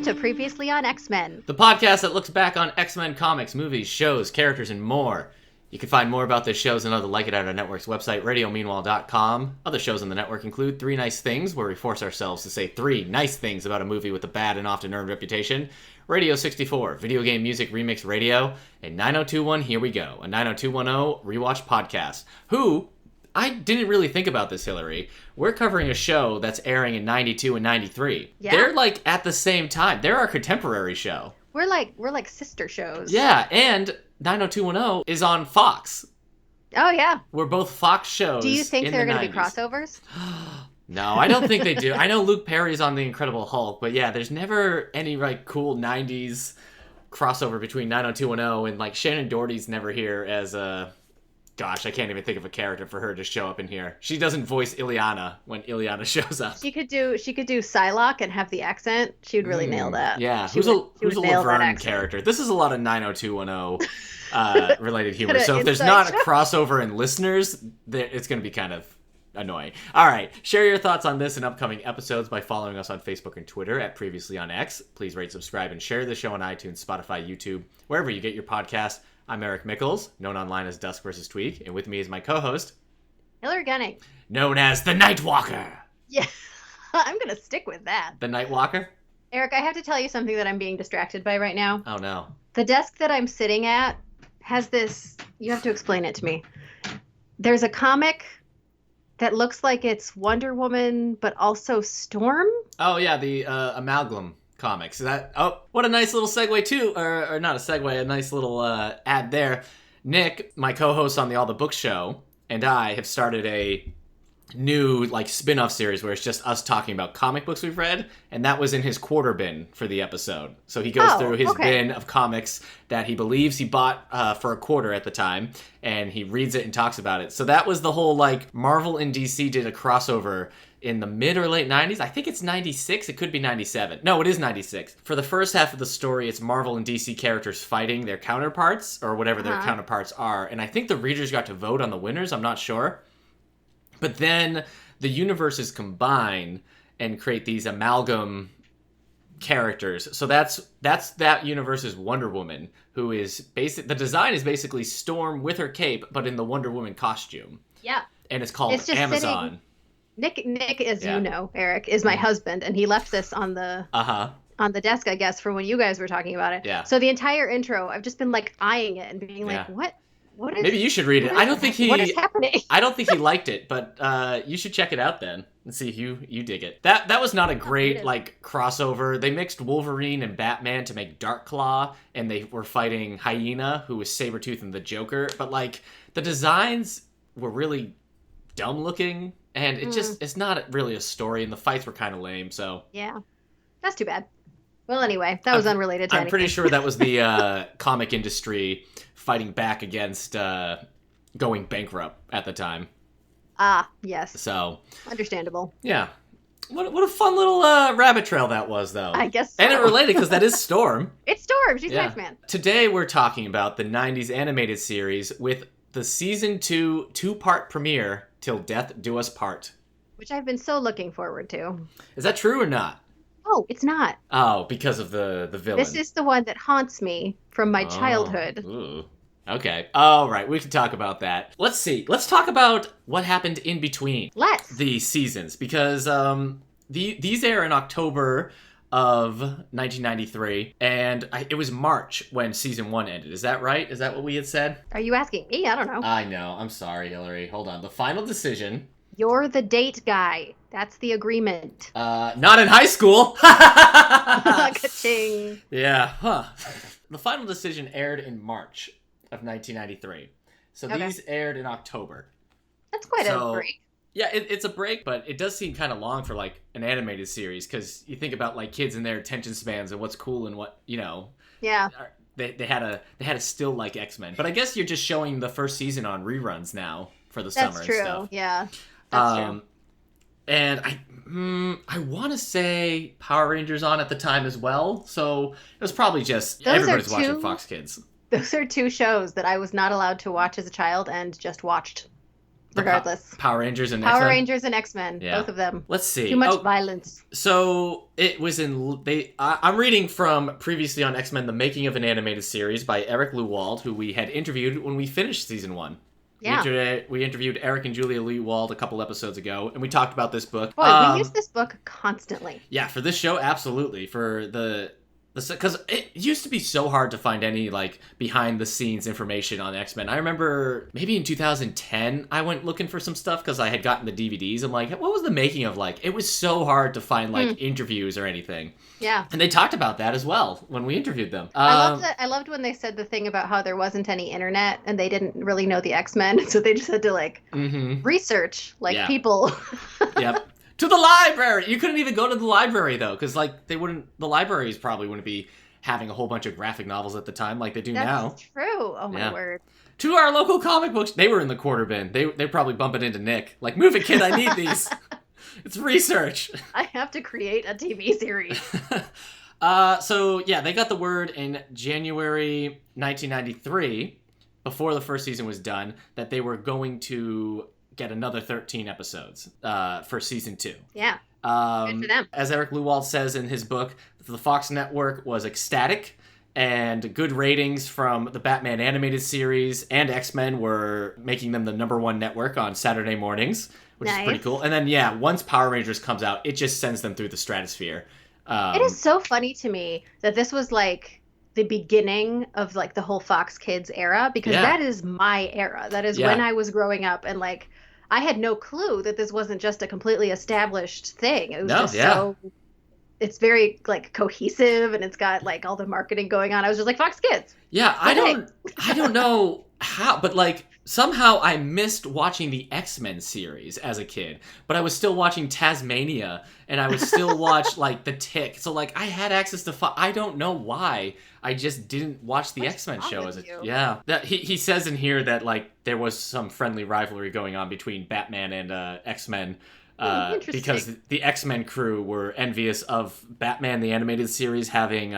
to Previously on X-Men, the podcast that looks back on X-Men comics, movies, shows, characters, and more. You can find more about the shows and other like it at our network's website, radiomeanwhile.com. Other shows on the network include Three Nice Things, where we force ourselves to say 3 nice things about a movie with a bad and often earned reputation, Radio 64, Video Game Music Remix Radio, and 9021 Here We Go, a 90210 rewatch podcast, who... I didn't really think about this, Hilary. We're covering a show that's airing in 92 and 93. Yeah. They're like at the same time. They're our contemporary show. We're like sister shows. Yeah, and 90210 is on Fox. Oh, yeah. We're both Fox shows. Do you think there are going to be 90s. crossovers? No, I don't think they do. I know Luke Perry's on The Incredible Hulk, but yeah, there's never any like cool 90s crossover between 90210 and like Shannon Doherty's never here as a... Gosh, I can't even think of a character for her to show up in here. She doesn't voice Ileana when Ileana shows up. She could do Psylocke and have the accent. She would really nail that. Yeah, Who's a Laverne character? This is a lot of 90210 related humor. So if there's not a crossover in listeners, it's going to be kind of annoying. All right, share your thoughts on this and upcoming episodes by following us on Facebook and Twitter at Previously on X. Please rate, subscribe, and share the show on iTunes, Spotify, YouTube, wherever you get your podcasts. I'm Eric Mickles, known online as Dusk vs. Tweak, and with me is my co-host, Hilary Gunning, known as the Nightwalker. Yeah, I'm going to stick with that. The Nightwalker? Eric, I have to tell you something that I'm being distracted by right now. Oh, no. The desk that I'm sitting at has this... You have to explain it to me. There's a comic that looks like it's Wonder Woman, but also Storm? Oh, yeah, the Amalgam comics. What a nice little segue too, or not a segue, a nice little ad there. Nick, my co-host on the All the Books show, and I have started a new like spin-off series where it's just us talking about comic books we've read, and that was in his quarter bin for the episode. So he goes through his bin of comics that he believes he bought for a quarter at the time, and he reads it and talks about it. So that was the whole like Marvel and DC did a crossover in the mid or late 90s. I think it's 96. It could be 97. No, it is 96. For the first half of the story, it's Marvel and DC characters fighting their counterparts, or whatever their counterparts are. And I think the readers got to vote on the winners. I'm not sure. But then the universes combine and create these amalgam characters. So that's that universe's Wonder Woman, who is the design is basically Storm with her cape, but in the Wonder Woman costume. Yeah. And it's called Amazon. Nick, as you know, Eric, is my husband, and he left this on the desk, I guess, for when you guys were talking about it. Yeah. So the entire intro, I've just been like eyeing it and being like, what is... Maybe you should read it. I don't think what is happening? I don't think he liked it, but you should check it out then and see if you dig it. That was not a great like crossover. They mixed Wolverine and Batman to make Darkclaw, and they were fighting Hyena, who was Sabretooth and the Joker. But like the designs were really dumb looking. And it's not really a story, and the fights were kind of lame, so... Yeah, that's too bad. Well, anyway, that was unrelated to anything. I'm pretty sure that was the comic industry fighting back against going bankrupt at the time. Ah, yes. So... Understandable. Yeah. What a fun little rabbit trail that was, though. I guess so. And it related, because that is Storm. It's Storm. She's an X-Man. Today, we're talking about the 90s animated series with the Season 2 two-part premiere... Till Death Do Us Part. Which I've been so looking forward to. Is that true or not? Oh, it's not. Oh, because of the villain. This is the one that haunts me from my childhood. Ooh. Okay. All right, we can talk about that. Let's see. Let's talk about what happened in between the seasons. Because these air in October of 1993, and it was March when season 1 ended. Is that right? Is that what we had said? Are you asking me? I don't know. I know. I'm sorry, Hilary. Hold on. The final decision... You're the date guy. That's the agreement. Not in high school! Ka-ching. Yeah, huh. The final decision aired in March of 1993. So these aired in October. That's quite a break. Yeah, it's a break, but it does seem kind of long for, like, an animated series, because you think about, like, kids and their attention spans and what's cool and what, you know. Yeah. They had a still like X-Men. But I guess you're just showing the first season on reruns now for the summer and stuff. That's true, yeah. That's true. And I want to say Power Rangers on at the time as well, so it was probably just everybody's watching Fox Kids. Those are two shows that I was not allowed to watch as a child and just watched. regardless. Power Rangers and Power X-Men? Rangers and X-Men, Yeah. both of them. Let's see. Too much violence. So it was I'm reading from previously on X-Men, the making of an animated series by Eric Lewald, who we had interviewed when we finished season 1. Yeah. We interviewed Eric and Julia Lewald a couple episodes ago, and we talked about this book. Boy, we use this book constantly. Yeah, for this show, absolutely. For because it used to be so hard to find any like behind the scenes information on X-Men. I remember maybe in 2010 I went looking for some stuff because I had gotten the DVDs. I'm like, what was the making of like? It was so hard to find like interviews or anything. Yeah, and they talked about that as well when we interviewed them. I loved when they said the thing about how there wasn't any internet and they didn't really know the X-Men, so they just had to like research like people. Yep. To the library! You couldn't even go to the library, though, because, like, the libraries probably wouldn't be having a whole bunch of graphic novels at the time like they do now. That's true. Oh, my word. To our local comic books. They were in the quarter bin. They're probably bumping into Nick. Like, move it, kid, I need these. It's research. I have to create a TV series. So, yeah, they got the word in January 1993, before the first season was done, that they were going to get another 13 episodes for season 2. Yeah. Good for them. As Eric Lewald says in his book, the Fox network was ecstatic, and good ratings from the Batman animated series and X-Men were making them the #1 network on Saturday mornings, which is pretty cool. And then, once Power Rangers comes out, it just sends them through the stratosphere. It is so funny to me that this was like the beginning of like the whole Fox Kids era, because that is my era. That is when I was growing up, and like I had no clue that this wasn't just a completely established thing. It was so it's very like cohesive, and it's got like all the marketing going on. I was just like, Fox Kids. Yeah, I don't know how, but like somehow I missed watching the X-Men series as a kid, but I was still watching Tasmania, and I would still watch like The Tick. So like I had access to I don't know why. I just didn't watch the X-Men show as a That he says in here that like there was some friendly rivalry going on between Batman and X-Men. Because the X-Men crew were envious of Batman the animated series having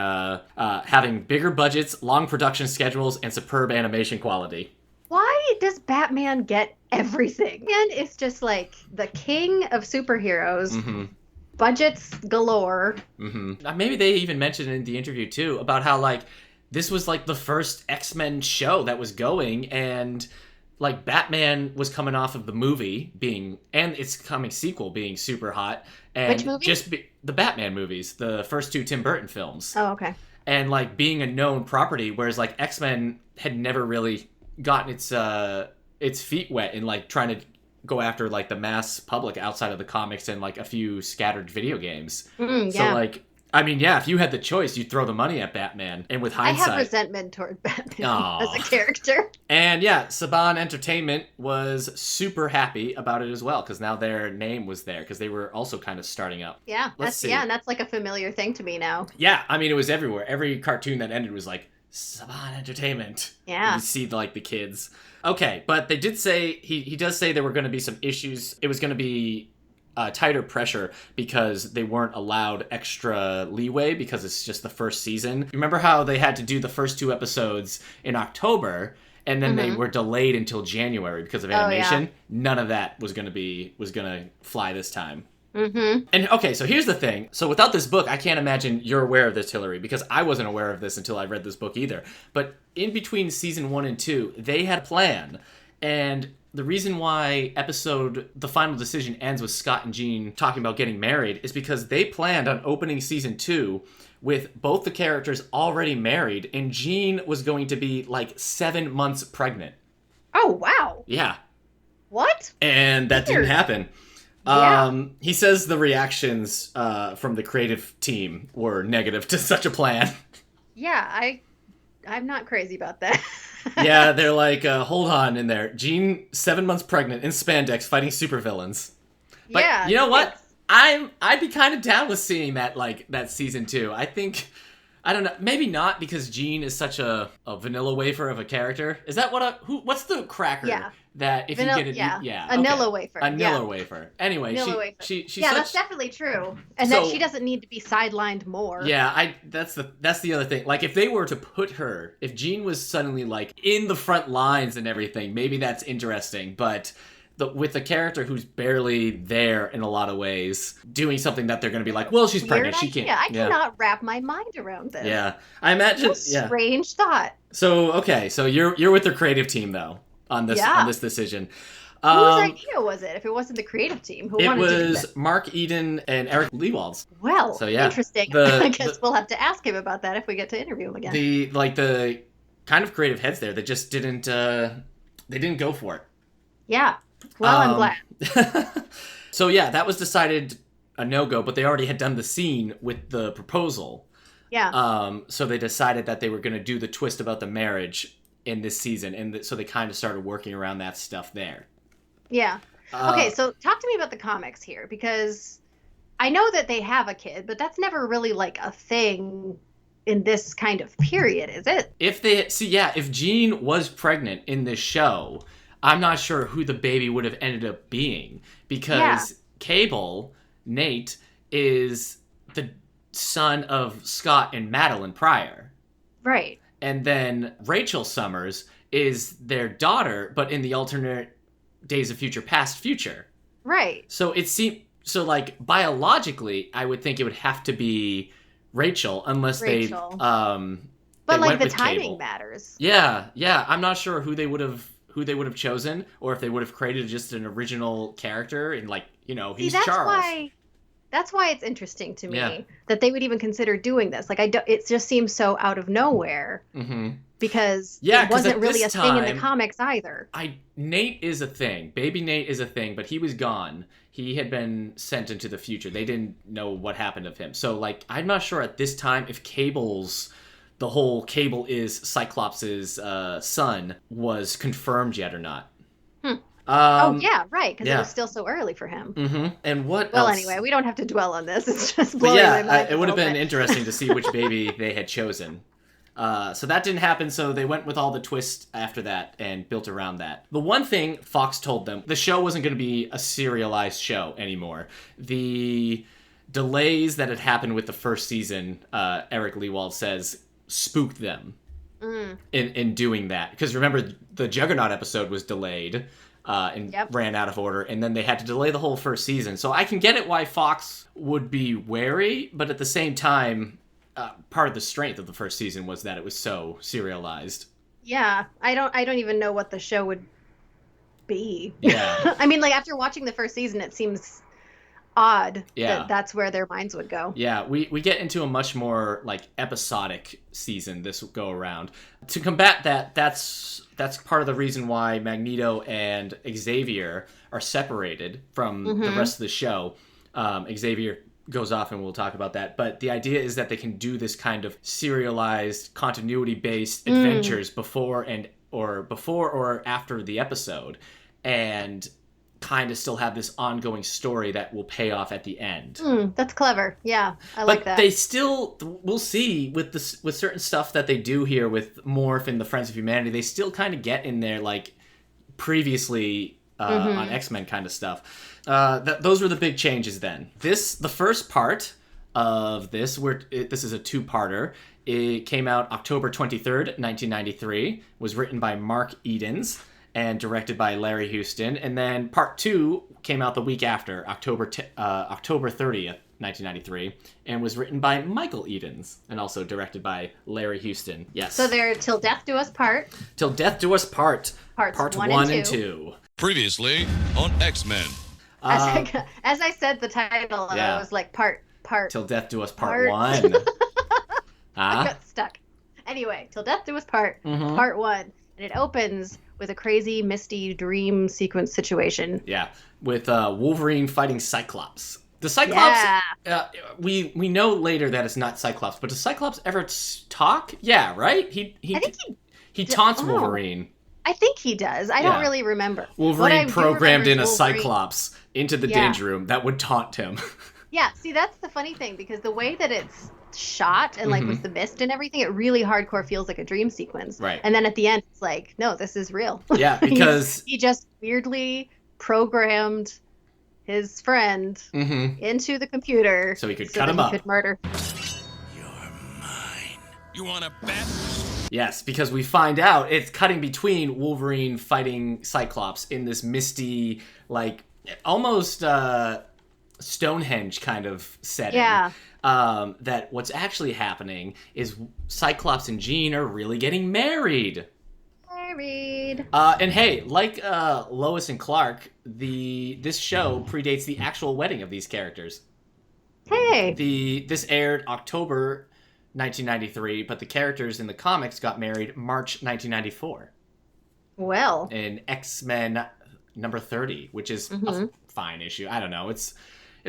bigger budgets, long production schedules, and superb animation quality. Why does Batman get everything? And it's just like the king of superheroes. Budgets galore. Maybe they even mentioned in the interview too about how like this was like the first X-Men show that was going, and like Batman was coming off of the movie and its coming sequel being super hot, and which movie? The Batman movies, the first 2 Tim Burton films. Oh, okay. And like being a known property, whereas like X-Men had never really gotten its feet wet in like trying to go after like the mass public outside of the comics and like a few scattered video games. So like, I mean, if you had the choice, you'd throw the money at Batman. And with hindsight, I have resentment toward Batman as a character. And Saban Entertainment was super happy about it as well, because now their name was there, because they were also kind of starting up. Yeah, and that's like a familiar thing to me now. Yeah, I mean, it was everywhere. Every cartoon that ended was like Saban Entertainment. Yeah, you see like the kids. Okay, but they did say he does say there were going to be some issues. It was going to be tighter pressure because they weren't allowed extra leeway because it's just the first season. Remember how they had to do the first 2 episodes in October, and then they were delayed until January because of animation? Oh, yeah. None of that was going to fly this time. And okay, so here's the thing. So without this book, I can't imagine you're aware of this, Hilary, because I wasn't aware of this until I read this book either. But in between season 1 and 2, they had a plan. And the reason why the final decision ends with Scott and Jean talking about getting married is because they planned on opening season 2 with both the characters already married, and Jean was going to be like 7 months pregnant. Oh, wow. Yeah. What? And that didn't happen. He says the reactions from the creative team were negative to such a plan. Yeah, I'm not crazy about that. Yeah, they're like, hold on in there. Jean, 7 months pregnant, in spandex, fighting supervillains. But yeah, you know what? I'd be kind of down with seeing that season 2. I don't know, maybe not, because Jean is such a vanilla wafer of a character. Is that what's the cracker? Yeah. That if you get it, a Nilla wafer. A Nilla wafer. Anyway, she's that's definitely true, and that she doesn't need to be sidelined more. Yeah, that's the other thing. Like, if they were to put her, if Jean was suddenly like in the front lines and everything, maybe that's interesting. But with the character who's barely there in a lot of ways, doing something that they're going to be like, well, she's pregnant, she can't. I cannot wrap my mind around this. Yeah, I imagine. What a strange thought. So okay, so you're with the creative team though on this decision. Whose idea was it? If it wasn't the creative team, who wanted to do this? It was Mark Eden and Eric Lewald's. Well, so, yeah, interesting. I guess we'll have to ask him about that if we get to interview him again. The kind of creative heads there that just didn't they didn't go for it. Yeah. Well, I'm glad. So yeah, that was decided a no-go, but they already had done the scene with the proposal. Yeah. So they decided that they were going to do the twist about the marriage in this season, and so they kind of started working around that stuff there. Yeah. Okay, so talk to me about the comics here, because I know that they have a kid, but that's never really like a thing in this kind of period, is it? If Jean was pregnant in this show, I'm not sure who the baby would have ended up being, because Cable, Nate, is the son of Scott and Madeline Pryor. Right. And then Rachel Summers is their daughter, but in the alternate Days of Future Past future. Right. So like biologically, I would think it would have to be Rachel, unless they but like the timing Cable. matters. Yeah. I'm not sure who they would have chosen, or if they would have created just an original character and he's Charles. That's why it's interesting to me that they would even consider doing this. Like it just seems so out of nowhere. Mm-hmm. Because it wasn't really a thing in the comics either. Nate is a thing. Baby Nate is a thing, but he was gone. He had been sent into the future. They didn't know what happened of him. So, I'm not sure at this time if the whole Cable is Cyclops' son was confirmed yet or not. Yeah, right, because it was still so early for him. Mm-hmm. And what Well, else? anyway, we don't have to dwell on this. It's just blowing my mind. It would have been interesting to see which baby they had chosen. So that didn't happen, so they went with all the twists after that and built around that. The one thing Fox told them, the show wasn't going to be a serialized show anymore. The delays that had happened with the first season, Eric Lewald says, spooked them in doing that. Because remember, the Juggernaut episode was delayed and ran out of order, and then they had to delay the whole first season. So I can get it why Fox would be wary, but at the same time... part of the strength of the first season was that it was so serialized. Yeah, I don't even know what the show would be. Yeah. I mean, after watching the first season, it seems odd that that's where their minds would go. Yeah, we get into a much more episodic season this go around. To combat that, that's part of the reason why Magneto and Xavier are separated from the rest of the show. Xavier goes off, and we'll talk about that. But the idea is that they can do this kind of serialized, continuity-based adventures before or after the episode, and kind of still have this ongoing story that will pay off at the end. That's clever. Yeah, I like that. But they still, we'll see with certain stuff that they do here with Morph and the Friends of Humanity, they still kind of get in there previously on X-Men kind of stuff. Those were the big changes then. The first part of this, this is a two-parter. It came out October 23rd, 1993, was written by Mark Edens and directed by Larry Houston. And then part 2 came out the week after, October 30th, 1993, and was written by Michael Edens and also directed by Larry Houston. Yes. So they're Till Death Do Us Part. Till Death Do Us Part. Parts 1 and 2. Previously on X-Men. As I said the title, and I was like, part. Till Death Do Us Part 1. I got stuck. Anyway, Till Death Do Us Part 1. And it opens with a crazy, misty dream sequence situation. Yeah, with Wolverine fighting Cyclops. The Cyclops, we know later that it's not Cyclops, but does Cyclops ever talk? Yeah, right? I think he taunts Wolverine. I think he does. I don't really remember. Wolverine programmed in a Cyclops into the Danger Room that would taunt him. Yeah, see, that's the funny thing, because the way that it's shot and with the mist and everything, it really hardcore feels like a dream sequence. Right. And then at the end, it's like, no, this is real. Yeah, because he just weirdly programmed his friend into the computer so he could cut him up. He could murder. You're mine. You want to bet? Yes, because we find out it's cutting between Wolverine fighting Cyclops in this misty, like, almost Stonehenge kind of setting. Yeah. That what's actually happening is Cyclops and Jean are really getting married. Married. And hey, like Lois and Clark, this show predates the actual wedding of these characters. Hey. This aired October 1993, but the characters in the comics got married March 1994. Well. In X-Men number 30, which is a fine issue. I don't know. It's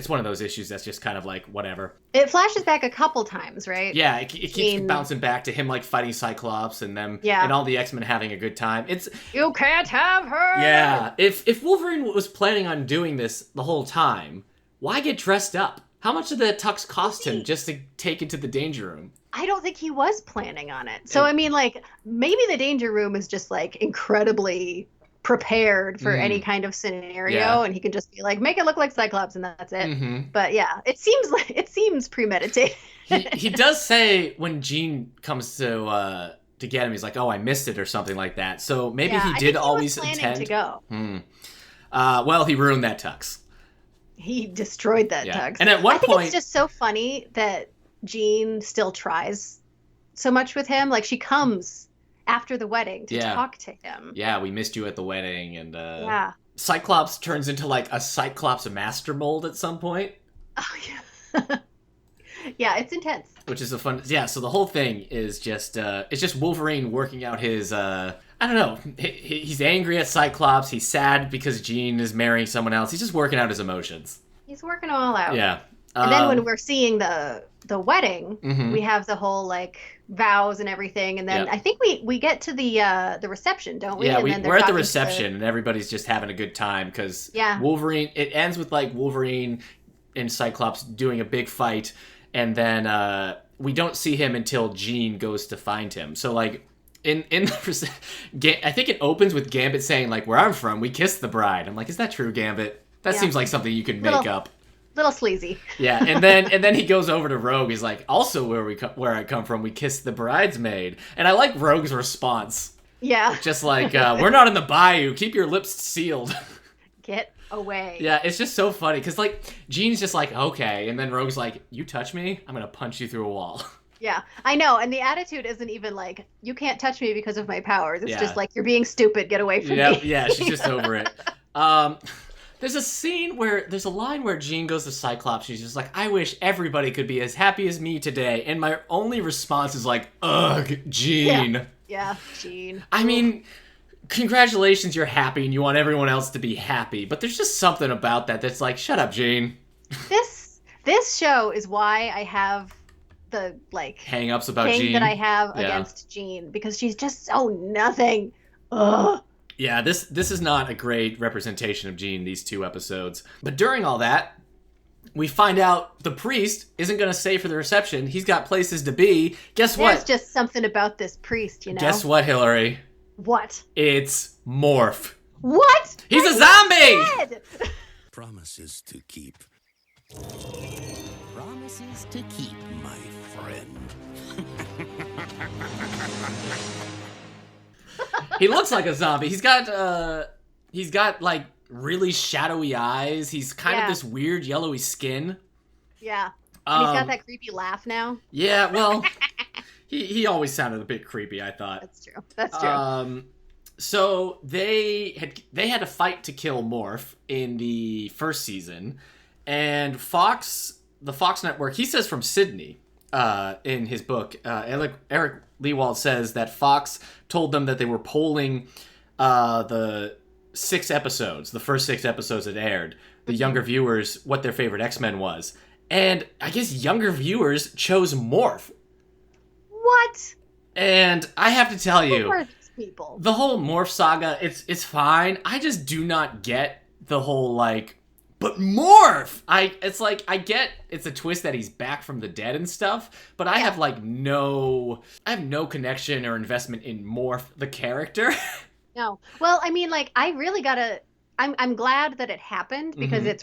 one of those issues that's just kind of like whatever. It flashes back a couple times, right? Yeah, it keeps bouncing back to him like fighting Cyclops and them and all the X-Men having a good time. You can't have her. Yeah, if Wolverine was planning on doing this the whole time, why get dressed up? How much did the tux cost him just to take it to the Danger Room? I don't think he was planning on it. So I mean, like, maybe the Danger Room is just like incredibly prepared for any kind of scenario, and he can just be like, make it look like Cyclops, and that's it. But yeah, it seems premeditated. he does say when Jean comes to get him, he's like, "Oh, I missed it" or something like that. So maybe he did always intend to go. Well, he ruined that tux. He destroyed that tux. And at one point, it's just so funny that Jean still tries so much with him. Like, she comes after the wedding to talk to him. Yeah, we missed you at the wedding, and Cyclops turns into like a Cyclops master mold at some point. Oh yeah. Yeah, it's intense. Which is a fun. Yeah, so the whole thing is just it's just Wolverine working out his I don't know. He's angry at Cyclops. He's sad because Jean is marrying someone else. He's just working out his emotions. He's working all out. Yeah. And then when we're seeing the wedding, we have the whole like vows and everything, and then I think we get to the reception, don't we? Yeah, and we're at the reception, and everybody's just having a good time because Wolverine. It ends with like Wolverine and Cyclops doing a big fight, and then we don't see him until Jean goes to find him. So like in the I think it opens with Gambit saying like, "Where I'm from, we kiss the bride." I'm like, is that true, Gambit? That seems like something you could make up. Little sleazy. Yeah, and then he goes over to Rogue. He's like, also where I come from, we kiss the bridesmaid. And I like Rogue's response. Yeah. Just like, we're not in the bayou. Keep your lips sealed. Get away. Yeah, it's just so funny. Because, like, Jean's just like, okay. And then Rogue's like, you touch me, I'm going to punch you through a wall. Yeah, I know. And the attitude isn't even like, you can't touch me because of my powers. It's just like, you're being stupid. Get away from me. Yeah, she's just over it. There's a line where Jean goes to Cyclops. She's just like, I wish everybody could be as happy as me today. And my only response is like, ugh, Jean. Yeah, Jean. I mean, congratulations, you're happy and you want everyone else to be happy. But there's just something about that that's like, shut up, Jean. This show is why I have the, like, hang-ups about thing Jean that I have against Jean. Because she's just so nothing. Ugh. Yeah, this is not a great representation of Jean, these 2 episodes. But during all that, we find out the priest isn't going to stay for the reception. He's got places to be. Guess what? There's just something about this priest, you know? Guess what, Hilary? What? It's Morph. What? He's a zombie! Promises to keep. Promises to keep, my friend. He looks like a zombie. He's got like really shadowy eyes. He's kind of this weird yellowy skin. Yeah. And he's got that creepy laugh now. Yeah, well, he always sounded a bit creepy, I thought. That's true. So they had to fight to kill Morph in the first season, and the Fox Network, he says from Sydney, in his book, Eric Lewald says that Fox told them that they were polling the first 6 episodes that aired, the younger viewers, what their favorite X-Men was. And I guess younger viewers chose Morph. What? And I have to tell you, who are these people? The whole Morph saga, it's fine. I just do not get the whole, like, but Morph! I get it's a twist that he's back from the dead and stuff, but I have no connection or investment in Morph, the character. No. Well, I mean, like, I'm glad that it happened because it's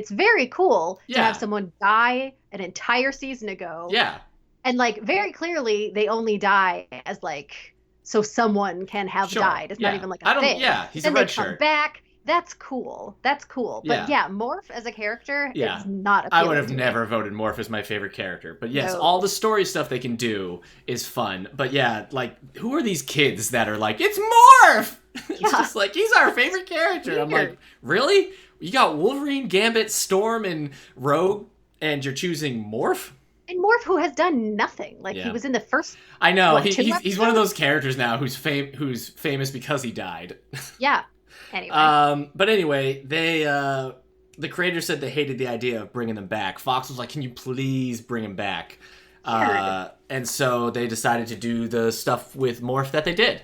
very cool to have someone die an entire season ago. Yeah. And like very clearly they only die as like so someone can have Sure. died. It's not even like a I don't. thing. Yeah, he's Then a red they come shirt. back. That's cool. That's cool. Yeah. But yeah, Morph as a character Yeah. is not I appealing would have to me. never voted Morph as my favorite character. But yes, No. all the story stuff they can do is fun. But yeah, like, who are these kids that are like, it's Morph! It's Yeah. just like, he's our favorite character. I'm Weird. like, really? You got Wolverine, Gambit, Storm, and Rogue, and you're choosing Morph? And Morph, who has done nothing. Like Yeah. he was in the first. I know, What, he's one of those characters now who's famous because he died. Yeah. Anyway. But anyway, they the creators said they hated the idea of bringing them back. Fox was like, "Can you please bring him back?" And so they decided to do the stuff with Morph that they did.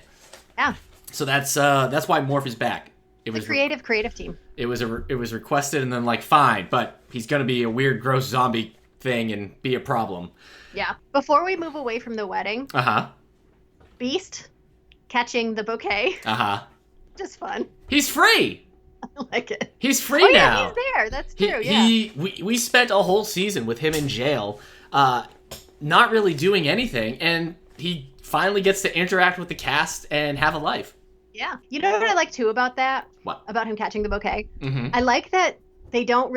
Yeah. So that's why Morph is back. It was creative team. It was requested, and then like, fine, but he's gonna be a weird, gross zombie thing and be a problem. Yeah. Before we move away from the wedding, Beast catching the bouquet. Just fun. He's free. I like it. He's free now. now. He's there. That's true. We spent a whole season with him in jail, not really doing anything, and he finally gets to interact with the cast and have a life. Yeah. You know what I like too about that? What? About him catching the bouquet? Mm-hmm. I like that they don't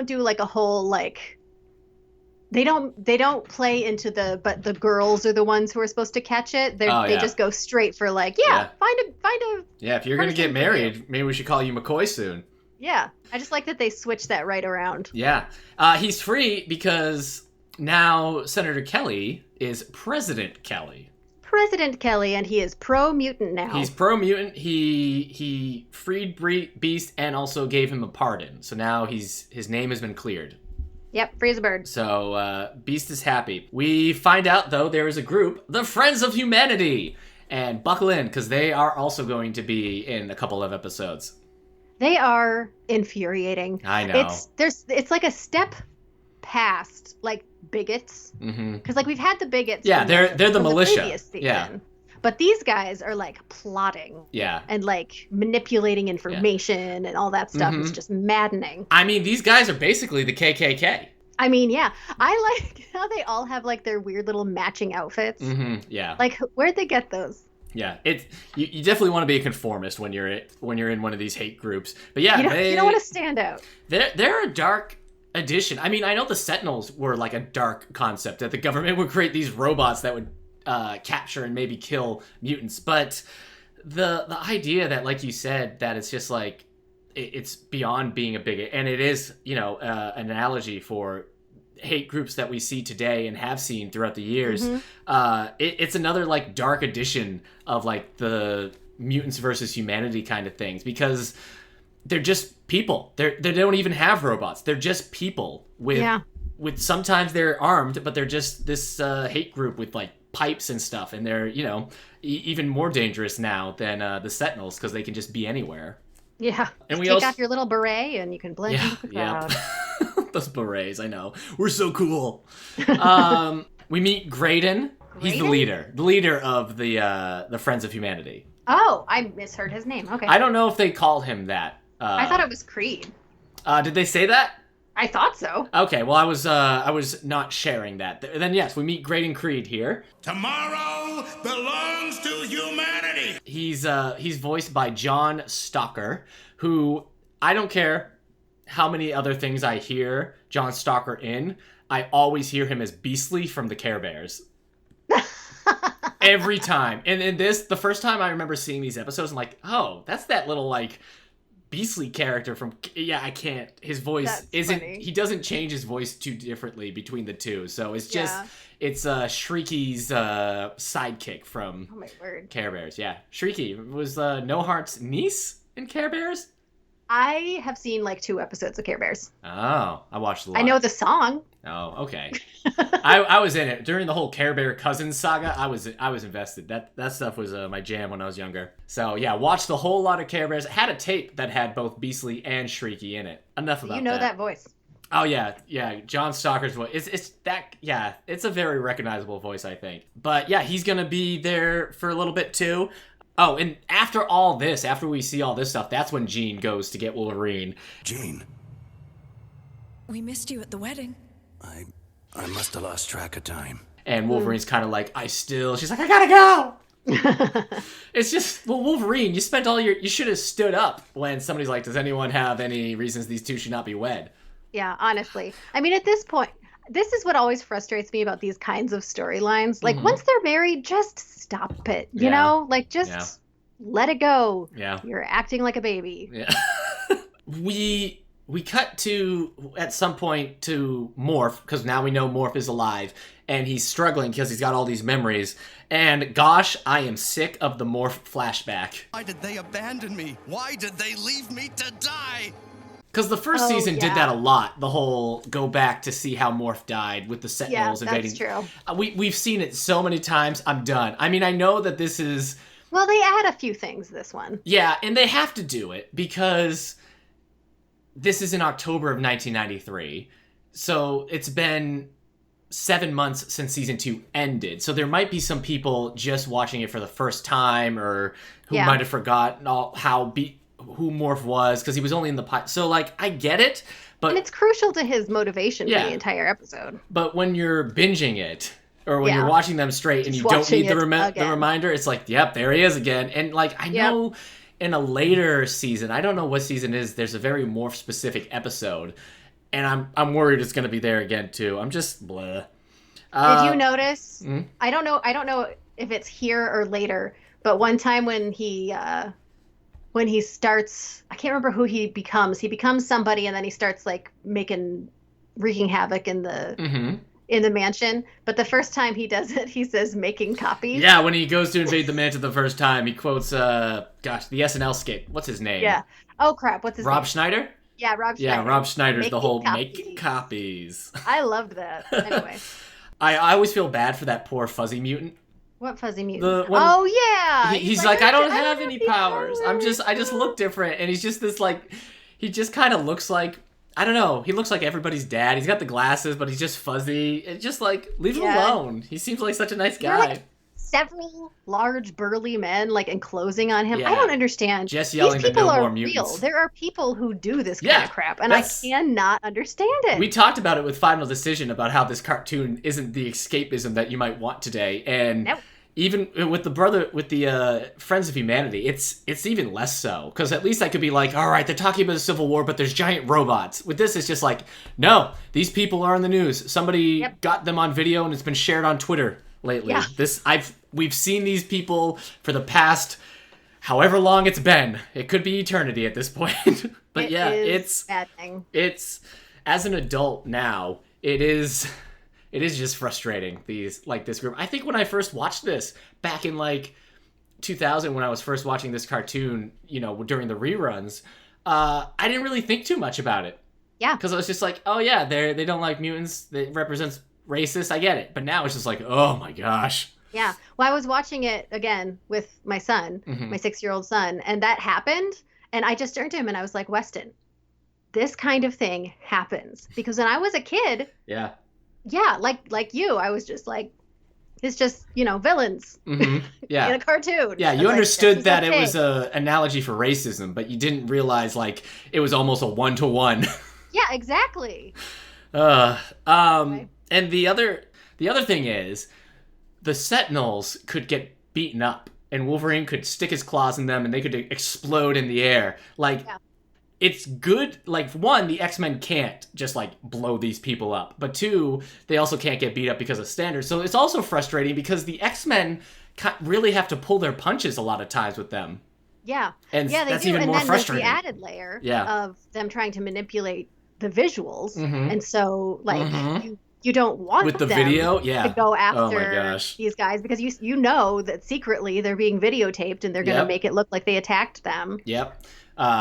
do like a whole like they don't play into but the girls are the ones who are supposed to catch it. They just go straight for like, find a Yeah, if you're gonna get married, maybe we should call you McCoy soon. Yeah. I just like that they switched that right around. Yeah. He's free because now Senator Kelly is President Kelly. President Kelly, and he is pro-mutant now. He's pro-mutant. He freed Beast and also gave him a pardon. So now his name has been cleared. Yep, free as a bird. So Beast is happy. We find out, though, there is a group, the Friends of Humanity. And buckle in, because they are also going to be in a couple of episodes. They are infuriating. I know. It's like a step past like bigots. Because like we've had the bigots. Yeah, they're the militia. Previous season. But these guys are like plotting. Yeah. And like manipulating information and all that stuff. It's just maddening. I mean, these guys are basically the KKK. I mean, yeah. I like how they all have like their weird little matching outfits. Yeah. Like, where'd they get those? Yeah, you definitely want to be a conformist when you're in one of these hate groups. But yeah, you don't want to stand out. They're a dark addition. I mean, I know the Sentinels were like a dark concept, that the government would create these robots that would capture and maybe kill mutants. But the idea that, like you said, that it's just like it's beyond being a bigot, and it is, an analogy for hate groups that we see today and have seen throughout the years. It's another like dark edition of like the mutants versus humanity kind of things, because they're just people. They don't even have robots. They're just people with sometimes they're armed, but they're just this hate group with like pipes and stuff, and they're even more dangerous now than the Sentinels, because they can just be anywhere. Yeah, and we take off your little beret and you can blend into the crowd. Those berets, I know. We're so cool. We meet Graydon. He's the leader of the Friends of Humanity. Oh, I misheard his name. Okay. I don't know if they called him that. I thought it was Creed. Did they say that? I thought so. Okay, well, I was not sharing that. Then yes, we meet Graydon Creed here. Tomorrow belongs to humanity. He's voiced by John Stalker, who I don't care how many other things I hear John Stalker in, I always hear him as Beastly from the Care Bears. Every time. And in the first time I remember seeing these episodes, I'm like, oh, that's that little like Beastly character from, I can't, his voice he doesn't change his voice too differently between the two, so it's just it's Shrieky's sidekick from Care Bears. Shrieky was No Heart's niece in Care Bears. I have seen like 2 episodes of Care Bears. Oh, I watched a lot. I know the song. Oh, okay. I was in it during the whole Care Bear Cousins saga. I was invested. That stuff was my jam when I was younger. So yeah, watched a whole lot of Care Bears. Had a tape that had both Beastly and Shrieky in it. Enough about that. You know that voice. Oh yeah. John Stalker's voice. It's a very recognizable voice, I think. But yeah, he's gonna be there for a little bit too. Oh, and after all this, after we see all this stuff, that's when Jean goes to get Wolverine. Jean. We missed you at the wedding. I must have lost track of time. And Wolverine's kind of like, she's like, I gotta go. It's just, well, Wolverine, you should have stood up when somebody's like, does anyone have any reasons these two should not be wed? Yeah, honestly. I mean, at this point, this is what always frustrates me about these kinds of storylines. Like, once they're married, just stop it. You know? Like, just let it go. Yeah. You're acting like a baby. Yeah. We cut to, at some point, to Morph, because now we know Morph is alive, and he's struggling because he's got all these memories. And gosh, I am sick of the Morph flashback. Why did they abandon me? Why did they leave me to die? Because the first season did that a lot. The whole go back to see how Morph died with the Sentinels invading. Yeah, that's true. We've seen it so many times. I'm done. I mean, I know that this is... Well, they add a few things this one. Yeah, and they have to do it because this is in October of 1993. So it's been 7 months since season 2 ended. So there might be some people just watching it for the first time or who might have forgotten who Morph was because he was only in the pilot. So, like, I get it, but... And it's crucial to his motivation for the entire episode. But when you're binging it, or when you're watching them straight and you don't need the reminder, it's like, yep, there he is again. And, like, I know in a later season, I don't know what season it is, there's a very Morph-specific episode, and I'm worried it's going to be there again, too. I'm just bleh. Did you notice? I don't know if it's here or later, but one time when he starts, I can't remember who he becomes somebody, and then he starts like wreaking havoc in the mansion. But the first time he does it, he says making copies. Yeah, when he goes to invade the mansion the first time, he quotes the SNL skit. What's his name? Yeah. Oh crap, what's his name? Rob Schneider? Yeah, Rob Schneider. Yeah, Rob Schneider's the whole copies. make copies. I loved that. Anyway. I always feel bad for that poor fuzzy mutant. What fuzzy mutant? Oh yeah. He's like, I don't have any powers. I just look different, and he's just this like, he just kind of looks like, I don't know. He looks like everybody's dad. He's got the glasses, but he's just fuzzy. It's just like, leave him alone. He seems like such a nice guy. Like several large burly men like enclosing on him. I don't understand. Just yelling These people that no are more mutants. real. There are people who do this kind of crap, and I cannot understand it. We talked about it with Final Decision about how this cartoon isn't the escapism that you might want today, and even with the Friends of Humanity, it's even less so, because at least I could be like, all right, they're talking about the Civil War, but there's giant robots. With this, it's just like, no, these people are in the news. Somebody got them on video, and it's been shared on Twitter lately. We've seen these people for the past however long it's been. It could be eternity at this point. But it's bad thing. It's, as an adult now, it is just frustrating, this group. I think when I first watched this back in like 2000, when I was first watching this cartoon, during the reruns, I didn't really think too much about it. Yeah. Because I was just like, oh yeah, they don't like mutants. It represents racist. I get it. But now it's just like, oh my gosh. Yeah. Well, I was watching it again with my son, my 6-year-old son, and that happened. And I just turned to him and I was like, Weston, this kind of thing happens. Because when I was a kid, like you, I was just like, it's just, villains yeah. in a cartoon. Yeah, you understood that it was an analogy for racism, but you didn't realize, like, it was almost a 1-to-1. Yeah, exactly. And the other thing is, the Sentinels could get beaten up, and Wolverine could stick his claws in them, and they could explode in the air. Like, it's good. Like, one, the X-Men can't just, like, blow these people up. But two, they also can't get beat up because of standards. So it's also frustrating because the X-Men really have to pull their punches a lot of times with them. Yeah. And they that's do. even and more then frustrating. There's the added layer of them trying to manipulate the visuals. And so, like, you don't want with the them video to go after these guys because you know that secretly they're being videotaped and they're going to make it look like they attacked them. Yep.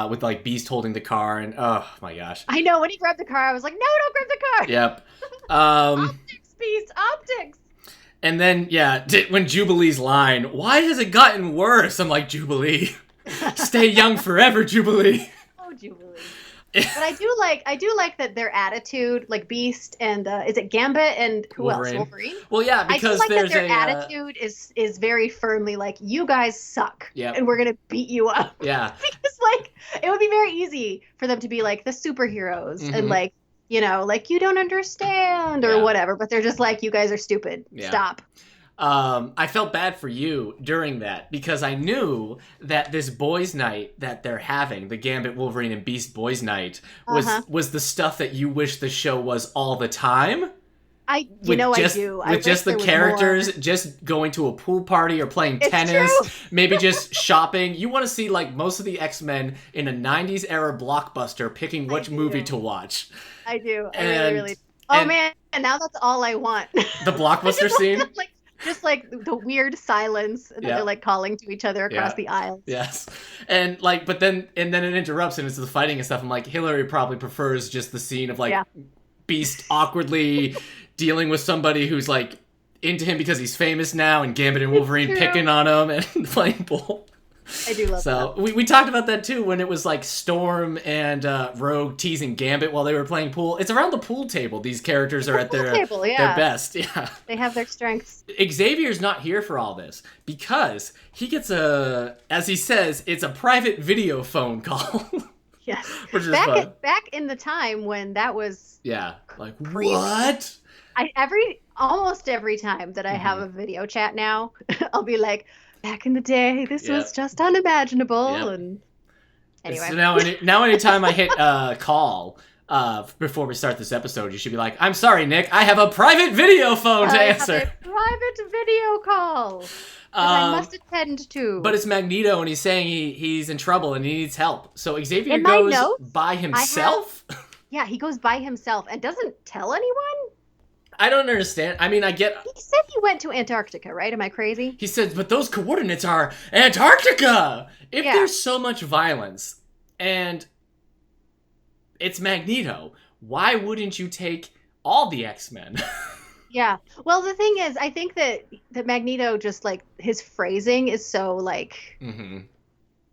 With like Beast holding the car, and oh my gosh. I know, when he grabbed the car, I was like, no, don't grab the car. Yep. Optics, Beast, optics. And then, when Jubilee's line, why has it gotten worse? I'm like, Jubilee, stay young forever, Jubilee. Oh, Jubilee. But I do like that their attitude, like Beast and is it Gambit and who Wolverine. else? Wolverine. Well, yeah, because I do like there's that their attitude is very firmly like, you guys suck, and we're gonna beat you up. Yeah, because like it would be very easy for them to be like the superheroes and like you know, like you don't understand or whatever, but they're just like, you guys are stupid. Yeah. Stop. I felt bad for you during that because I knew that this boys' night that they're having, the Gambit, Wolverine, and Beast boys' night, was the stuff that you wish the show was all the time. I do. With just the characters, just going to a pool party or playing tennis, maybe just shopping. You want to see like most of the X-Men in a 90s era blockbuster picking which movie to watch. I do. I really. Oh man, and now that's all I want. The blockbuster scene? Just like the weird silence that they're like calling to each other across the aisles. Yes. And like, but then it interrupts and it's the fighting and stuff. I'm like, Hilary probably prefers just the scene of like Beast awkwardly dealing with somebody who's like into him because he's famous now, and Gambit and Wolverine picking on him and playing pool. I do love that. So we talked about that too when it was like Storm and Rogue teasing Gambit while they were playing pool. It's around the pool table. These characters are at their best. Yeah. They have their strengths. Xavier's not here for all this because he gets as he says, it's a private video phone call. Yes. Which is fun. Back in the time when that was like crazy. What? Almost every time that I have a video chat now, I'll be like, back in the day, this was just unimaginable. And anyway. So now anytime I hit call before we start this episode, you should be like, I'm sorry, Nick, I have a private video phone to answer. Have a private video call that I must attend to. But it's Magneto, and he's saying he's in trouble and he needs help. So Xavier goes by himself? He goes by himself and doesn't tell anyone? I don't understand. I mean, I get... He said he went to Antarctica, right? Am I crazy? He said, but those coordinates are Antarctica! If there's so much violence, and it's Magneto, why wouldn't you take all the X-Men? Yeah. Well, the thing is, I think that Magneto just, like, his phrasing is so, like,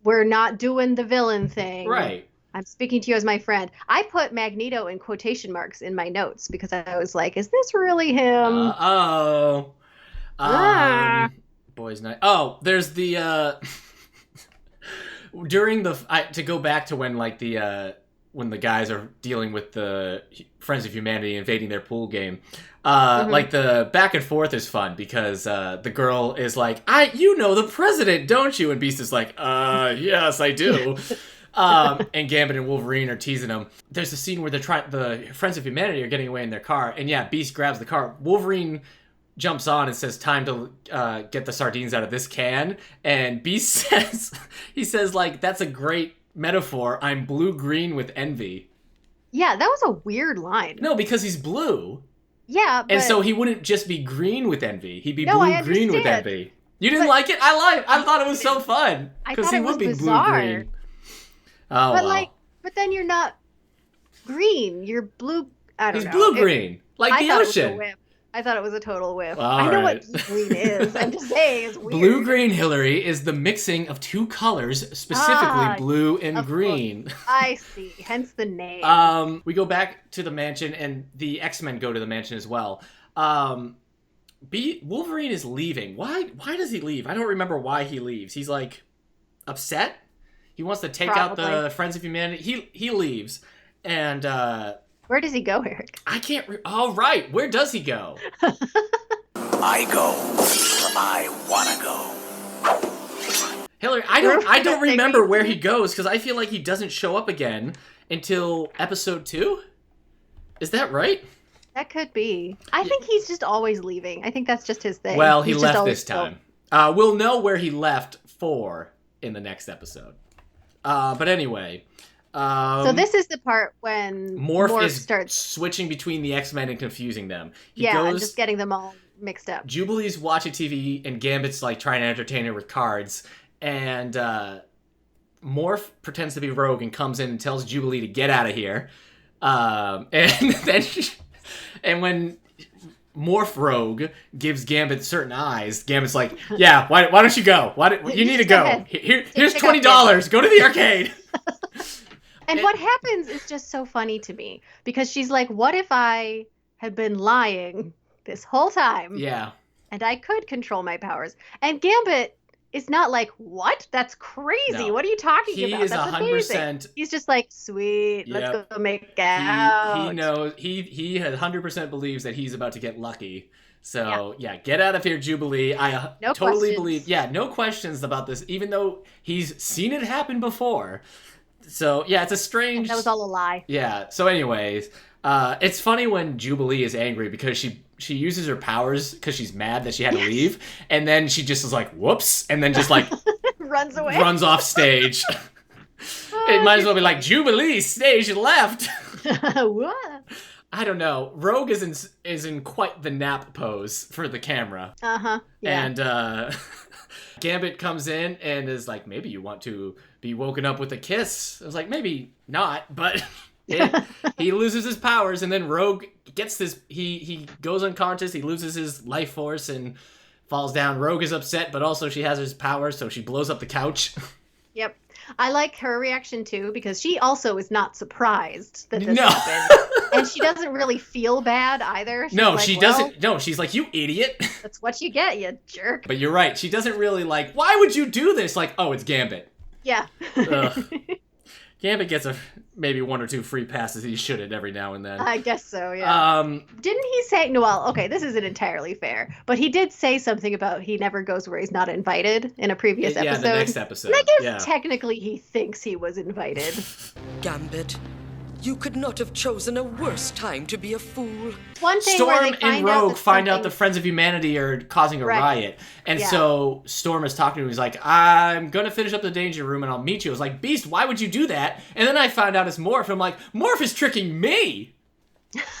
we're not doing the villain thing. Right. I'm speaking to you as my friend. I put Magneto in quotation marks in my notes because I was like, is this really him? Boys' night. Oh, there's the during the to go back to when like the when the guys are dealing with the Friends of Humanity invading their pool game. Like the back and forth is fun because the girl is like, you know the president, don't you? And Beast is like, yes, I do. And Gambit and Wolverine are teasing him. There's a scene where the Friends of Humanity are getting away in their car, and Beast grabs the car. Wolverine jumps on and says, time to get the sardines out of this can. And Beast says, like, that's a great metaphor. I'm blue-green with envy. Yeah, that was a weird line. No, because he's blue. Yeah, but... And so he wouldn't just be green with envy. He'd be blue-green with envy. You didn't like it? I thought it was so fun. Because he would be blue-green. Oh, but then you're not green. You're blue. I don't know. He's blue-green, like the ocean. I thought it was a total whiff. I know what green is. I'm just saying it's weird. Blue-green, Hilary, is the mixing of two colors, specifically blue and green. I see. Hence the name. We go back to the mansion, and the X-Men go to the mansion as well. Wolverine is leaving. Why does he leave? I don't remember why he leaves. He's like upset. He wants to take out the Friends of Humanity. He leaves, and where does he go, Eric? I can't. Oh, right. Where does he go? I go where I wanna go. Hilary, I don't remember where he goes because I feel like he doesn't show up again until episode 2. Is that right? That could be. I think he's just always leaving. I think that's just his thing. Well, he left this time. We'll know where he left for in the next episode. But anyway. So this is the part when Morph starts switching between the X-Men and confusing them. And just getting them all mixed up. Jubilee's watching TV and Gambit's like trying to entertain her with cards. And Morph pretends to be Rogue and comes in and tells Jubilee to get out of here. And then and when Morph Rogue gives Gambit certain eyes, Gambit's like, yeah, why don't you go? You need to go. Here's $20. Go to the arcade. And what happens is just so funny to me because she's like, what if I had been lying this whole time? Yeah. And I could control my powers. And Gambit is not like, what? That's crazy. No. What are you talking He about? is That's amazing. 100%. He's just like, sweet, let's Yep. go make He out. knows he 100% believes that he's about to get lucky. So yeah, get out of here, Jubilee. I No totally questions. believe. Yeah, no questions about this, even though he's seen it happen before. So yeah, it's a strange. That was all a lie. Yeah. So anyways, it's funny when Jubilee is angry because she uses her powers because she's mad that she had to leave, and then she just is like, whoops, and then just like Runs away. runs off stage. It might as well be like Jubilee stage left. What? I don't know. Rogue is in quite the nap pose for the camera. Uh-huh. Yeah. And Gambit comes in and is like, maybe you want to be woken up with a kiss. I was like, maybe not, but he loses his powers, and then Rogue gets this. He goes unconscious. He loses his life force and falls down. Rogue is upset, but also she has his powers, so she blows up the couch. Yep. I like her reaction too, because she also is not surprised that this No. happened. And she doesn't really feel bad either. She's No, like, she well, doesn't. No, she's like, you idiot. That's what you get, you jerk. But you're right. She doesn't really like, why would you do this? Like, oh, it's Gambit. Yeah. Ugh. Gambit gets maybe 1 or 2 free passes he shouldn't every now and then. I guess so, yeah. Um, Didn't he say, no, well, okay, this isn't entirely fair, but he did say something about he never goes where he's not invited in a previous yeah, episode. the next episode. And I guess yeah. technically he thinks he was invited. Gambit, you could not have chosen a worse time to be a fool. One thing where Storm they find and Rogue that find out something- the Friends of Humanity are causing a Right. riot. And Yeah. so Storm is talking to him. He's like, I'm going to finish up the Danger Room and I'll meet you. I was like, Beast, why would you do that? And then I found out it's Morph. And I'm like, Morph is tricking me.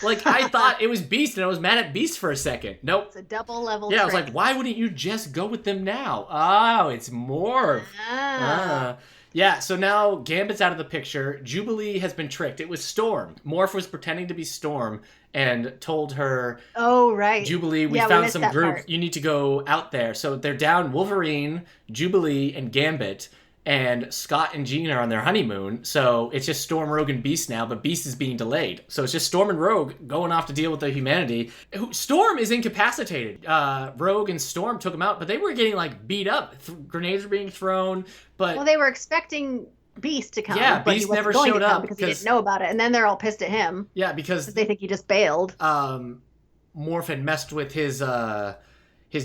Like, I thought it was Beast and I was mad at Beast for a second. Nope. It's a double level Yeah, I was trick. like, why wouldn't you just go with them now? Oh, it's Morph. Ah. Yeah, so now Gambit's out of the picture. Jubilee has been tricked. It was Storm. Morph was pretending to be Storm and told her, Oh, right. Jubilee, we Yeah, found missed some that group. part. You need to go out there. So they're down Wolverine, Jubilee, and Gambit. And Scott and Jean are on their honeymoon. So it's just Storm, Rogue, and Beast now. But Beast is being delayed. So it's just Storm and Rogue going off to deal with the humanity. Storm is incapacitated. Rogue and Storm took him out. But they were getting, like, beat up. Grenades were being thrown. But Well, they were expecting Beast to come. Yeah, but Beast he wasn't never going showed to come up because he 'cause- didn't know about it. And then they're all pissed at him yeah, because because they think he just bailed. Morph had messed with his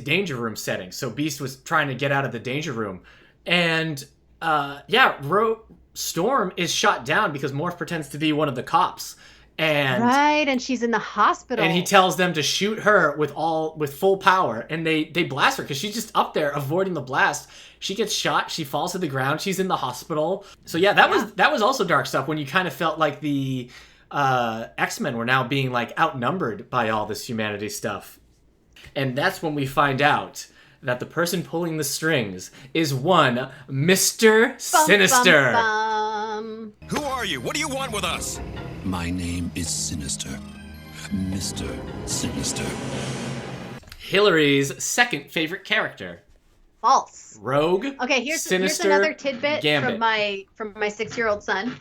Danger Room setting. So Beast was trying to get out of the Danger Room. And Storm is shot down because Morph pretends to be one of the cops. And Right, and she's in the hospital. and he tells them to shoot her with full power, and they blast her because she's just up there avoiding the blast. She gets shot, she falls to the ground, she's in the hospital. So yeah, that was also dark stuff when you kind of felt like the X-Men were now being like outnumbered by all this humanity stuff. And that's when we find out that the person pulling the strings is one Mr. Sinister. Bum. Who are you? What do you want with us? My name is Sinister. Mr. Sinister. Hilary's second favorite character. False. Rogue. Okay, here's Sinister, another tidbit Gambit. from my 6-year-old son.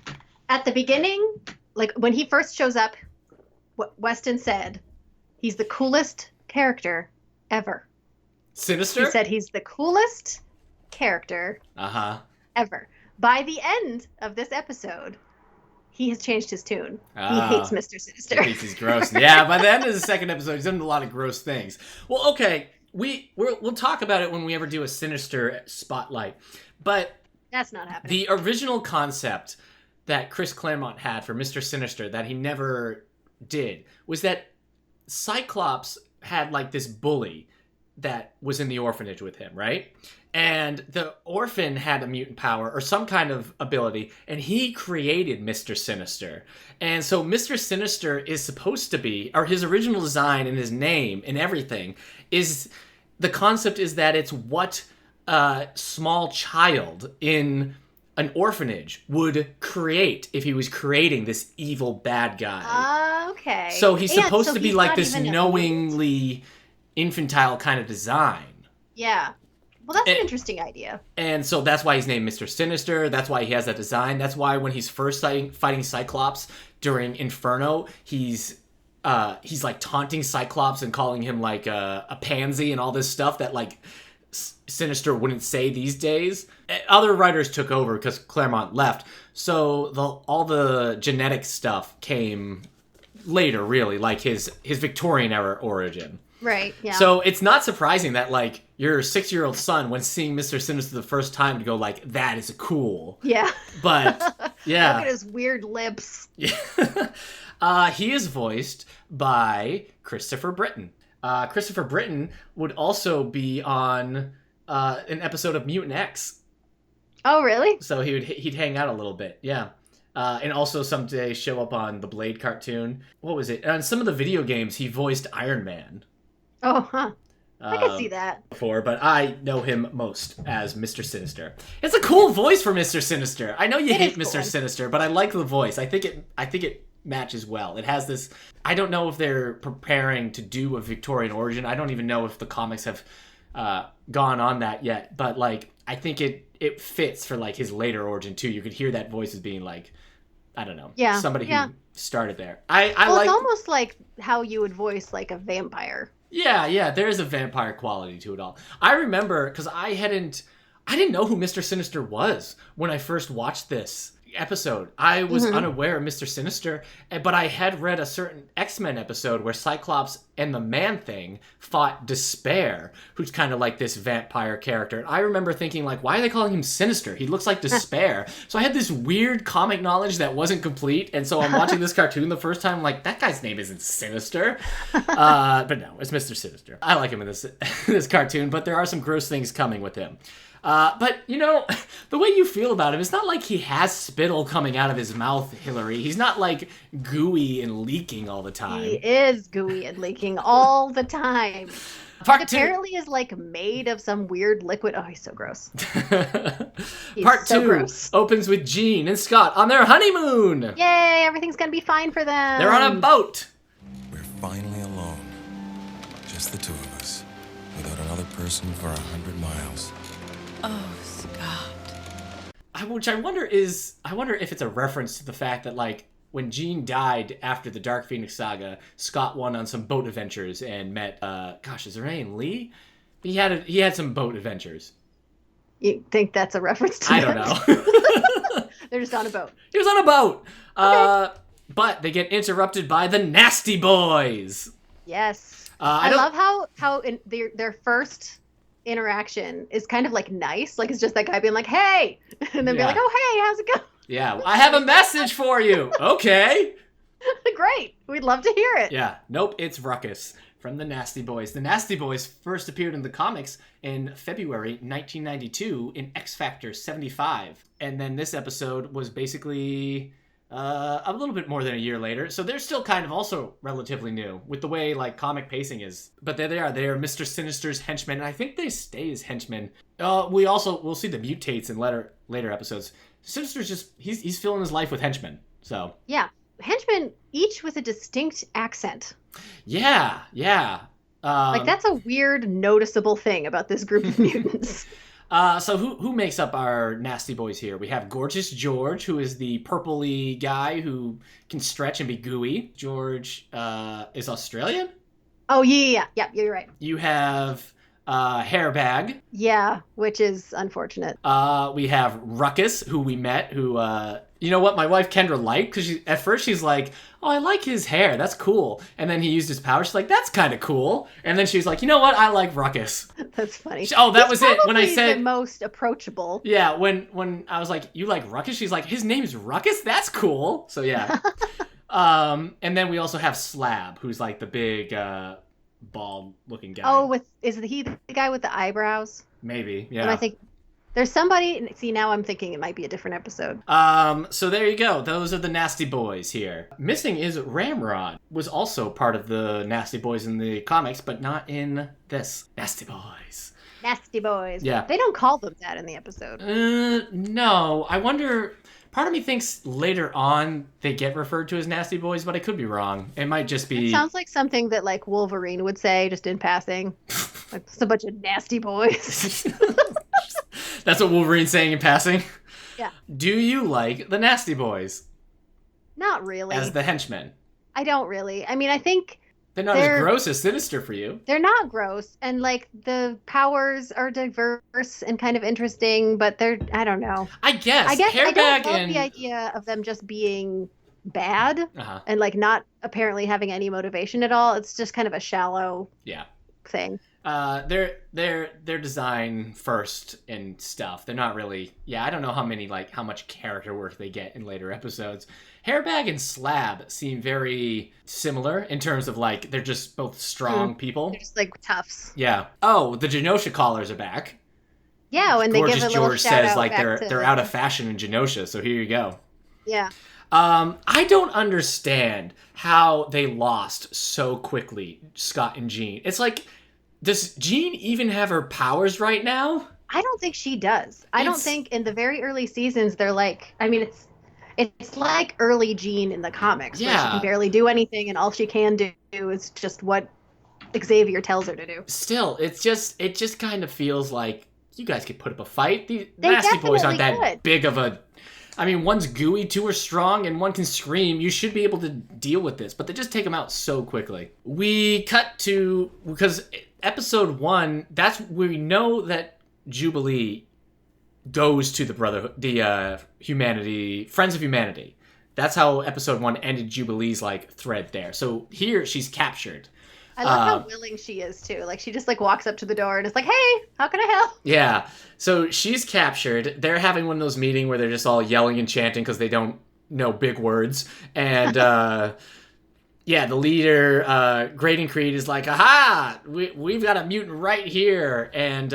At the beginning, like when he first shows up, Weston said he's the coolest character ever. Sinister? He said he's the coolest character Uh-huh. ever. By the end of this episode, he has changed his tune. Ah. He hates Mr. Sinister. He thinks he's gross. Yeah, by the end of the second episode, he's done a lot of gross things. Well, okay, we'll talk about it when we ever do a Sinister spotlight. But That's not happening. the original concept that Chris Claremont had for Mr. Sinister that he never did was that Cyclops had like this bully that was in the orphanage with him, right? And the orphan had a mutant power or some kind of ability, and he created Mr. Sinister. And so Mr. Sinister is supposed to be, or his original design and his name and everything, is the concept is that it's what a small child in an orphanage would create if he was creating this evil bad guy. Okay. So he's And supposed so to be he's like not this even a mutant. knowingly infantile kind of design. Yeah. Well, that's an And- interesting idea. And so that's why he's named Mr. Sinister. That's why he has that design. That's why when he's first fighting Cyclops during Inferno, he's like taunting Cyclops and calling him like a pansy and all this stuff that like Sinister wouldn't say these days. Other writers took over because Claremont left. So all the genetic stuff came later, really, like his Victorian era origin. Right, yeah. So it's not surprising that, like, your 6-year-old son, when seeing Mr. Sinister the first time, to go like, that is cool. Yeah. But, yeah. Look at his weird lips. Yeah. He is voiced by Christopher Britton. Christopher Britton would also be on an episode of Mutant X. Oh, really? So he'd hang out a little bit, yeah. And also someday show up on the Blade cartoon. What was it? On some of the video games, he voiced Iron Man. Oh, huh. I can see that. Before, but I know him most as Mr. Sinister. It's a cool voice for Mr. Sinister. I know you hate Mr. Sinister, but I like the voice. I think it matches well. It has this. I don't know if they're preparing to do a Victorian origin. I don't even know if the comics have gone on that yet. But like, I think it fits for like his later origin too. You could hear that voice as being like, I don't know, somebody who started there. It's almost like how you would voice like a vampire. Yeah, there is a vampire quality to it all. I remember, because I didn't know who Mr. Sinister was when I first watched this episode. I was unaware of Mr. Sinister, but I had read a certain X-Men episode where Cyclops and the Man-Thing fought Despair, who's kind of like this vampire character. And I remember thinking, like, why are they calling him Sinister? He looks like Despair. So I had this weird comic knowledge that wasn't complete, and so I'm watching this cartoon the first time, like, that guy's name isn't Sinister. But no, it's Mr. Sinister. I like him in this cartoon, but there are some gross things coming with him. But, you know, the way you feel about him, it's not like he has spittle coming out of his mouth, Hilary. He's not, like, gooey and leaking all the time. He is gooey and leaking all the time. Apparently is, like, made of some weird liquid. Oh, he's so gross. Part 2 opens with Jean and Scott on their honeymoon. Yay, everything's gonna be fine for them. They're on a boat. We're finally alone. Just the two of us. Without another person for 100 miles. Oh, Scott. Which I wonder if it's a reference to the fact that, like, when Jean died after the Dark Phoenix saga, Scott went on some boat adventures and met, is there any Lee? He had some boat adventures. You think that's a reference to I don't know. They're just on a boat. He was on a boat. Okay. But they get interrupted by the Nasty Boys. Yes. I love how in their first interaction is kind of like nice, like it's just that guy being like, hey, and then be like, oh, hey, how's it going? Yeah, I have a message for you. Okay. Great, we'd love to hear it. Yeah, nope, it's Ruckus from the Nasty Boys. The Nasty Boys first appeared in the comics in February 1992 in X Factor 75, and then this episode was basically a little bit more than a year later, so they're still kind of also relatively new with the way like comic pacing is. But there they are. They are Mr. Sinister's henchmen, and I think they stay as henchmen. We'll see the mutates in later episodes. Sinister's just he's filling his life with henchmen. So yeah, henchmen each with a distinct accent. Yeah. Like that's a weird, noticeable thing about this group of mutants. So who makes up our Nasty Boys here? We have Gorgeous George, who is the purpley guy who can stretch and be gooey. George is Australian? Oh, yeah, you're right. You have Hairbag. Yeah, which is unfortunate. We have Ruckus, who we met, who, you know what, my wife Kendra liked, because at first she's like, oh, I like his hair, that's cool. And then he used his power, she's like, that's kind of cool. And then she's like, you know what, I like Ruckus. That's funny. That was it. When I said the most approachable. Yeah, when I was like, you like Ruckus? She's like, his name's Ruckus? That's cool. So yeah. And then we also have Slab, who's like the big bald-looking guy. Oh, is he the guy with the eyebrows? Maybe, yeah. And I think there's somebody. See, now I'm thinking it might be a different episode. So there you go. Those are the Nasty Boys here. Missing is Ramrod. Was also part of the Nasty Boys in the comics, but not in this. Nasty Boys. Nasty Boys. Yeah. They don't call them that in the episode. No. I wonder. Part of me thinks later on they get referred to as Nasty Boys, but I could be wrong. It might just be... It sounds like something that like Wolverine would say, just in passing. Like, it's a bunch of nasty boys. That's what Wolverine's saying in passing? Yeah. Do you like the Nasty Boys? Not really. As the henchmen? I don't really. I mean, I think They're not as gross as Sinister for you. They're not gross, and like the powers are diverse and kind of interesting, but I don't know. I guess I don't love and the idea of them just being bad and like not apparently having any motivation at all. It's just kind of a shallow thing. Their design first and stuff. They're not really. Yeah, I don't know how much character work they get in later episodes. Hairbag and Slab seem very similar in terms of like they're just both strong people. They're just like toughs. Yeah. Oh, the Genosha collars are back. Yeah, when they give a little George shout says out like back they're out of fashion in Genosha, so here you go. Yeah. I don't understand how they lost so quickly, Scott and Jean. It's like, does Jean even have her powers right now? I don't think she does. I don't think in the very early seasons they're like, I mean, it's like early Jean in the comics where she can barely do anything and all she can do is just what Xavier tells her to do. Still, it just kind of feels like you guys could put up a fight. These nasty boys aren't that big of a... I mean, one's gooey, two are strong, and one can scream. You should be able to deal with this, but they just take them out so quickly. We cut to... Because episode 1, we know that Jubilee goes to the Friends of Humanity. That's how episode 1 ended Jubilee's like thread there. So here she's captured. I love how willing she is too. Like she just like walks up to the door and is like, "Hey, how can I help?" Yeah. So she's captured. They're having one of those meetings where they're just all yelling and chanting because they don't know big words. And yeah, the leader, Graydon Creed, is like, "Aha! We've got a mutant right here. And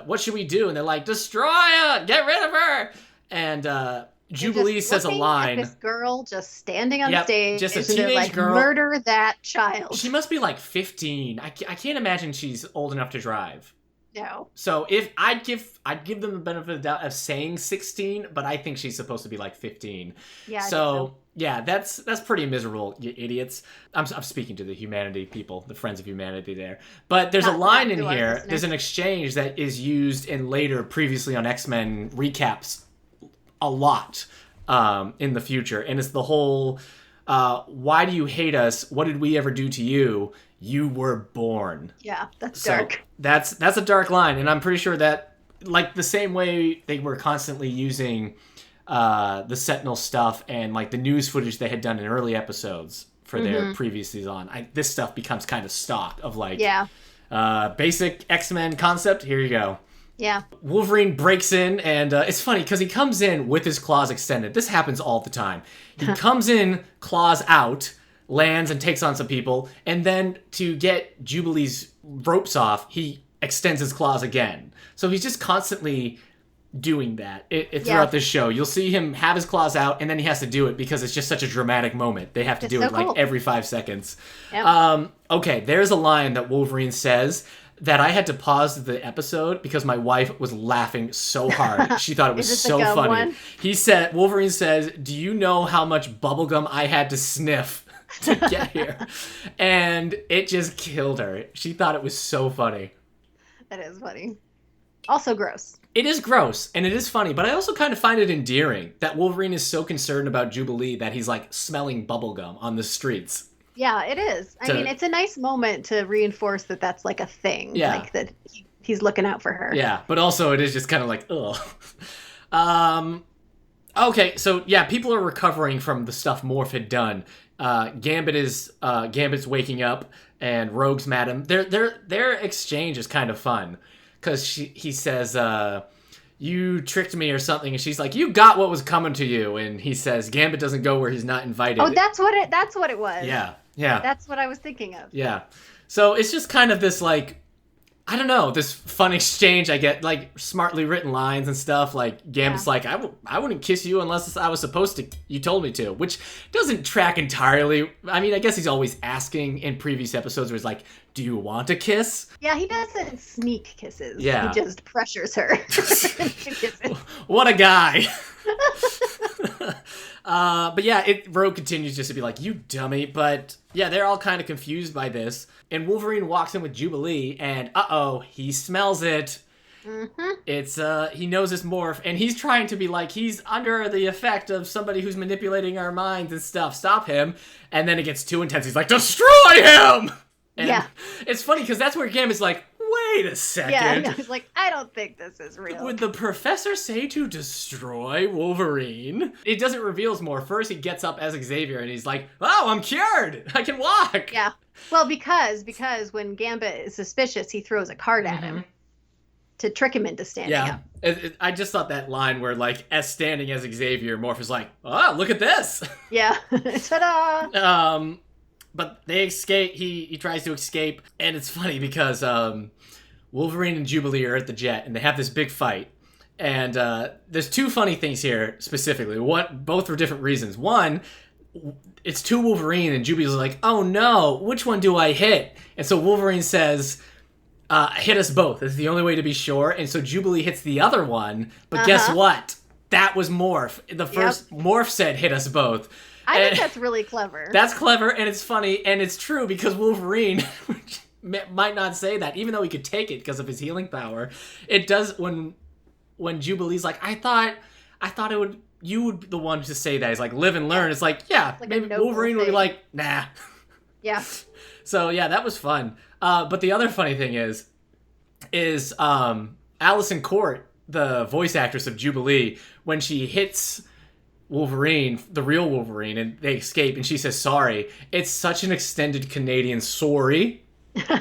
what should we do?" And they're like, "Destroy her! Get rid of her!" And Jubilee says a line. At this girl just standing on stage, just a teenage teenage like, girl. Murder that child. She must be like 15. I can't imagine she's old enough to drive. No. So if I'd give them the benefit of the doubt of saying 16, but I think she's supposed to be like 15. Yeah. So yeah, that's pretty miserable, you idiots. I'm speaking to the humanity people, the Friends of Humanity there. But there's a line in here. There's an exchange that is used in later, previously on X-Men recaps a lot in the future, and it's the whole why do you hate us? What did we ever do to you? You were born. Yeah, that's dark. That's a dark line, and I'm pretty sure that like the same way they were constantly using the Sentinel stuff and like the news footage they had done in early episodes for their previous season. This stuff becomes kind of stock of like basic X-Men concept. Here you go. Yeah. Wolverine breaks in, and it's funny because he comes in with his claws extended. This happens all the time. He comes in, claws out, lands and takes on some people, and then to get Jubilee's ropes off, he extends his claws again. So he's just constantly doing that throughout this show. You'll see him have his claws out, and then he has to do it because it's just such a dramatic moment. They have to do it like every 5 seconds. Yep. Okay, there's a line that Wolverine says that I had to pause the episode because my wife was laughing so hard. She thought it was so funny. Wolverine says, "Do you know how much bubblegum I had to sniff to get here?" And it just killed her. She thought it was so funny. That is funny. Also gross. It is gross, and it is funny, but I also kind of find it endearing that Wolverine is so concerned about Jubilee that he's like smelling bubblegum on the streets. Yeah, it is. I mean, it's a nice moment to reinforce that that's like a thing. Yeah. Like that he's looking out for her. Yeah, but also it is just kind of like, ugh. Okay, so yeah, people are recovering from the stuff Morph had done. Gambit's waking up, and Rogue's mad at him. Their exchange is kind of fun, because he says, "You tricked me" or something, and she's like, "You got what was coming to you," and he says, "Gambit doesn't go where he's not invited." Oh, that's what it was. Yeah. That's what I was thinking of. Yeah. So it's just kind of this, like, I don't know, this fun exchange. I get, like, smartly written lines and stuff. Like, Gambit's like, I wouldn't kiss you unless I was supposed to. You told me to. Which doesn't track entirely. I mean, I guess he's always asking in previous episodes where he's like, do you want a kiss? Yeah, he doesn't sneak kisses. Yeah. He just pressures her. What a guy. But yeah, Rogue continues just to be like, you dummy. But yeah, they're all kind of confused by this. And Wolverine walks in with Jubilee, and he smells it. Mm-hmm. It's he knows it's Morph, and he's trying to be like, he's under the effect of somebody who's manipulating our minds and stuff. Stop him. And then it gets too intense. He's like, destroy him! And it's funny because that's where Gambit's like, wait a second. Yeah, no, he's like, I don't think this is real. Would the professor say to destroy Wolverine? It doesn't reveal more. First, he gets up as Xavier and he's like, oh, I'm cured. I can walk. Yeah. Well, because when Gambit is suspicious, he throws a card at him to trick him into standing up. I just thought that line where, like, as standing as Xavier, Morph is like, oh, look at this. Yeah. Ta-da! But they escape. He tries to escape, and it's funny because Wolverine and Jubilee are at the jet, and they have this big fight. And there's two funny things here specifically. Both for different reasons. One, it's to Wolverine, and Jubilee's like, oh no, which one do I hit? And so Wolverine says, hit us both. It's the only way to be sure. And so Jubilee hits the other one, but guess what? That was Morph. The first Morph said hit us both. I think that's really clever. That's clever, and it's funny, and it's true because Wolverine might not say that, even though he could take it because of his healing power. It does when Jubilee's like, I thought it would. You would be the one to say that. He's like, live and learn. It's like, yeah, like maybe Wolverine would be like, nah. Yeah. So yeah, that was fun. But the other funny thing is Allison Court, the voice actress of Jubilee, when she hits Wolverine, the real Wolverine, and they escape, and she says sorry. It's such an extended Canadian sorry.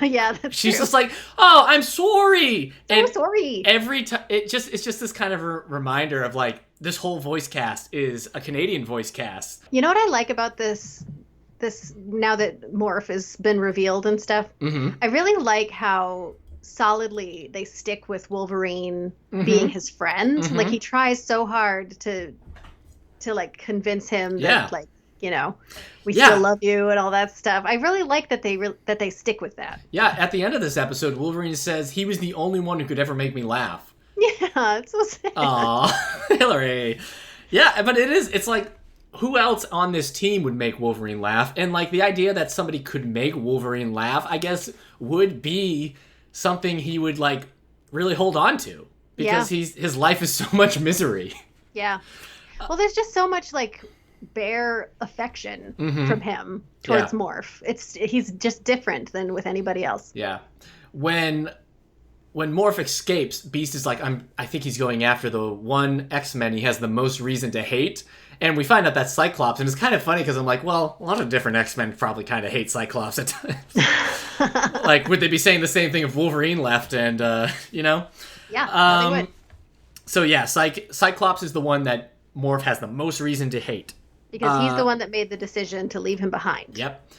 Yeah, that's She's true. just like, oh, I'm sorry. And sorry. Every time, it's just this kind of a reminder of like this whole voice cast is a Canadian voice cast. You know what I like about this now that Morph has been revealed and stuff? Mm-hmm. I really like how solidly they stick with Wolverine being his friend. Mm-hmm. Like he tries so hard to like convince him that like, you know, we still love you and all that stuff. I really like that they stick with that. Yeah, at the end of this episode, Wolverine says he was the only one who could ever make me laugh. Yeah, it's so sad. Aw, Hilary. Yeah, but it's like, who else on this team would make Wolverine laugh? And like the idea that somebody could make Wolverine laugh, I guess, would be something he would like really hold on to because his life is so much misery. Yeah. Well, there's just so much like bare affection from him towards Morph. He's just different than with anybody else. Yeah. When Morph escapes, Beast is like, I think he's going after the one X-Men he has the most reason to hate. And we find out that's Cyclops, and it's kind of funny because I'm like, well, a lot of different X-Men probably kind of hate Cyclops at times. Like, would they be saying the same thing if Wolverine left? And you know, yeah, they would. So yeah, Cyclops is the one that Morph has the most reason to hate because he's the one that made the decision to leave him behind. Yep.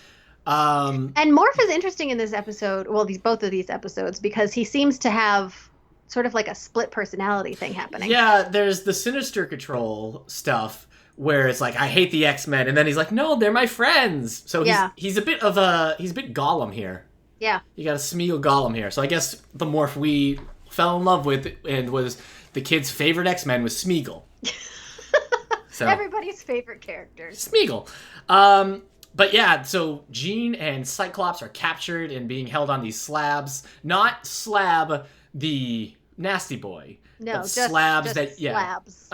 And Morph is interesting in this episode. Well, both of these episodes because he seems to have sort of like a split personality thing happening. Yeah, there's the Sinister Control stuff where it's like, I hate the X-Men, and then he's like, no, they're my friends. So he's a bit Gollum here. Yeah. You got a Smeagol Gollum here. So I guess the Morph we fell in love with and was the kid's favorite X-Men was Smeagol. So everybody's favorite characters. Smeagol. But yeah, so Jean and Cyclops are captured and being held on these slabs. Not Slab the nasty boy. No, but just slabs slabs.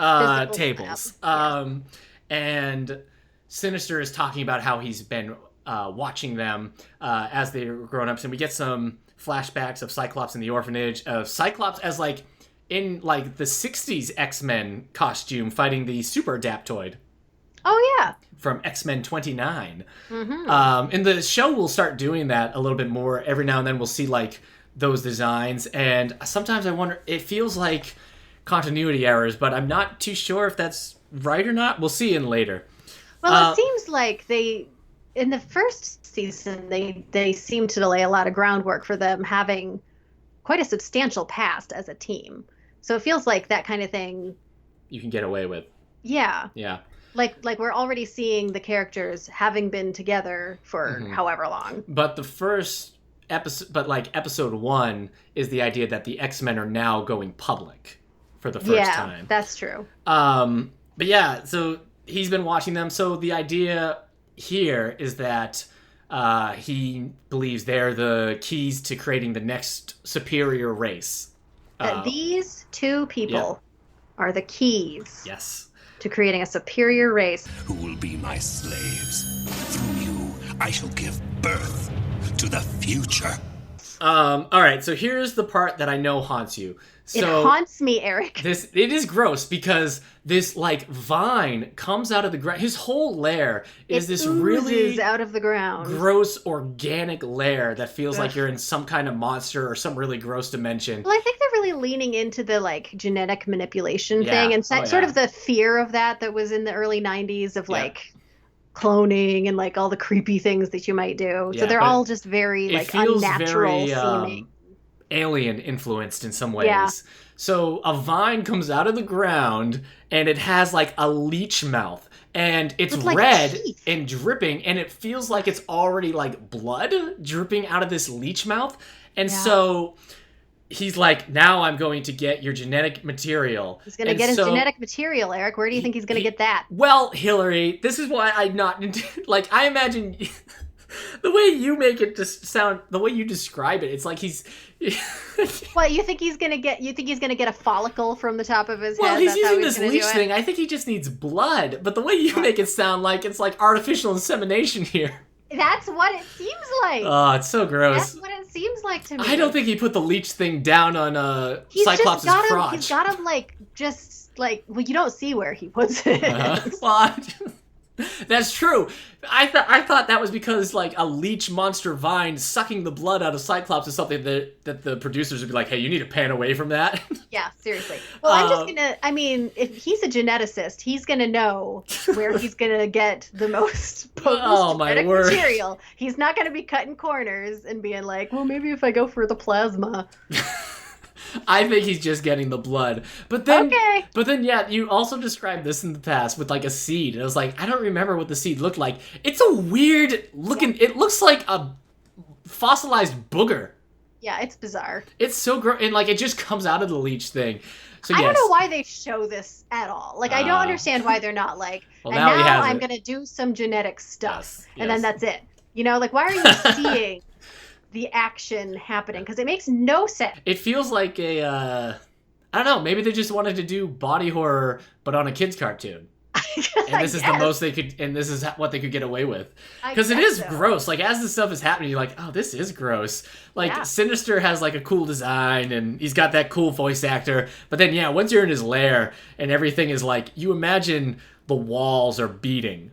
Tables. Slabs. And Sinister is talking about how he's been watching them as they were growing up. And we get some flashbacks of Cyclops in the orphanage, of Cyclops as like in like the 60s X-Men costume fighting the Super Adaptoid. Oh, yeah. From X-Men 29. Mm-hmm. In the show, we'll start doing that a little bit more. Every now and then we'll see like those designs. And sometimes I wonder, it feels like continuity errors, but I'm not too sure if that's right or not. We'll see in later. Well, it seems like in the first season, they seem to lay a lot of groundwork for them having quite a substantial past as a team. So it feels like that kind of thing you can get away with. Yeah. Yeah. Like we're already seeing the characters having been together for however long. But the first episode, episode 1 is the idea that the X-Men are now going public for the first time. Yeah, that's true. But yeah, so he's been watching them. So the idea here is that he believes they're the keys to creating the next superior race. That these two people are the keys. Yes. To creating a superior race. Who will be my slaves. Through you, I shall give birth to to the future. All right, so here's the part that I know haunts you. So it haunts me, Eric. it is gross because this like vine comes out of the ground. His whole lair is this really out of the ground. gross organic lair that feels like you're in some kind of monster or some really gross dimension. Well, I think they're really leaning into the like genetic manipulation thing and sort yeah. of the fear of that was in the early 90s of like cloning and like all the creepy things that you might do. So they're all just very like unnatural seeming. Alien influenced in some ways. So a vine comes out of the ground and it has like a leech mouth and it's with, like, red teeth. And dripping and it feels like it's already like blood dripping out of this leech mouth. And so he's like, now I'm going to get your genetic material. He's going to get his genetic material, Eric. Where do you think he's going to get that? Well, Hilary, this is why I'm not like I imagine the way you make it just sound, the way you describe it, it's like he's. What, you think he's gonna get? You think he's gonna get a follicle from the top of his head? Well, he's using this leech thing. I think he just needs blood. But the way you make it sound like it's like artificial insemination here. That's what it seems like. Oh, it's so gross. That's what it seems like to me. I don't think he put the leech thing down on Cyclops' crotch. He's got him like just like well, you don't see where he puts it. Well, that's true. I thought that was because like a leech monster vine sucking the blood out of Cyclops is something that the producers would be like, hey, you need to pan away from that. Yeah, seriously. Well, I'm just gonna. I mean, if he's a geneticist, he's gonna know where he's gonna get the most potent genetic material. He's not gonna be cutting corners and being like, well, maybe if I go for the plasma. I think he's just getting the blood. But then, yeah, you also described this in the past with like a seed. And I was like, I don't remember what the seed looked like. It's a weird looking, it looks like a fossilized booger. Yeah, it's bizarre. It's so gross. And like, it just comes out of the leech thing. So yes. I don't know why they show this at all. Like, I don't understand why they're not like, well, and now I'm going to do some genetic stuff. And then that's it. You know, like, why are you seeing the action happening? Because it makes no sense. It feels like a I don't know, maybe they just wanted to do body horror but on a kids cartoon. And this is the most they could, and this is what they could get away with, because it is gross. Like as this stuff is happening, you're like, oh, this is gross. Like Sinister has like a cool design and he's got that cool voice actor, but then once you're in his lair and everything is like, you imagine the walls are beating,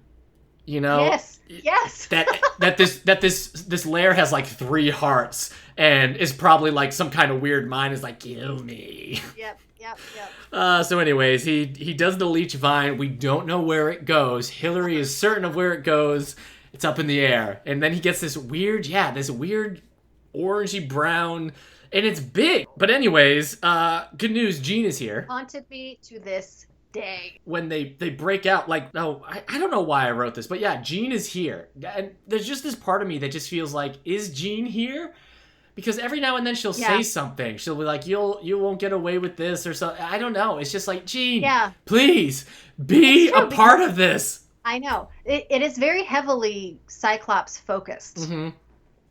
you know? Yes. that this lair has like 3 hearts and is probably like some kind of weird mind is like, kill me. Yep. So anyways, he does the leech vine. We don't know where it goes. Hilary is certain of where it goes. It's up in the air. And then he gets this weird orangey brown, and it's big. But anyways, good news, Jean is here. Haunted me to this day. When they break out, like, no, I don't know why I wrote this, but yeah, Jean is here. And there's just this part of me that just feels like, is Jean here? Because every now and then she'll say something. She'll be like, you won't get away with this or something. I don't know. It's just like, Jean, please be a part of this. I know. It is very heavily Cyclops focused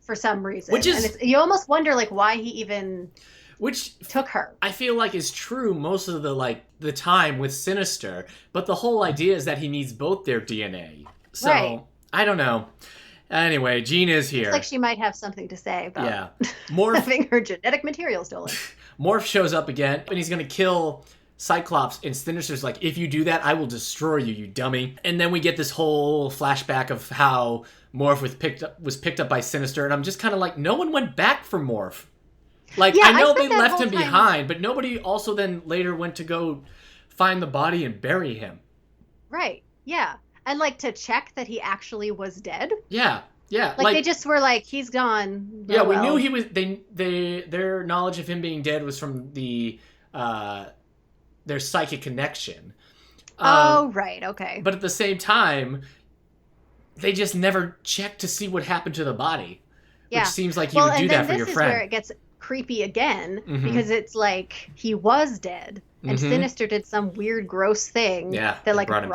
for some reason. Which is, and you almost wonder like why he even took her. I feel like is true most of the time with Sinister. But the whole idea is that he needs both their DNA. So, I don't know. Anyway, Jean is here. It's like she might have something to say about Morph, having her genetic material stolen. Morph shows up again, and he's going to kill Cyclops, and Sinister's like, if you do that, I will destroy you, you dummy. And then we get this whole flashback of how Morph was picked up by Sinister, and I'm just kind of like, no one went back for Morph. Like, I know they left him behind, but nobody also then later went to go find the body and bury him. Right, yeah. And, like, to check that he actually was dead? Yeah. Like they just were like, he's gone. Yeah, we knew he was... Their knowledge of him being dead was from their psychic connection. Right, okay. But at the same time, they just never checked to see what happened to the body. Which seems like you would do that for your friend. Well, and this is where it gets creepy again, because it's like, he was dead. And Sinister did some weird, gross thing that like brought him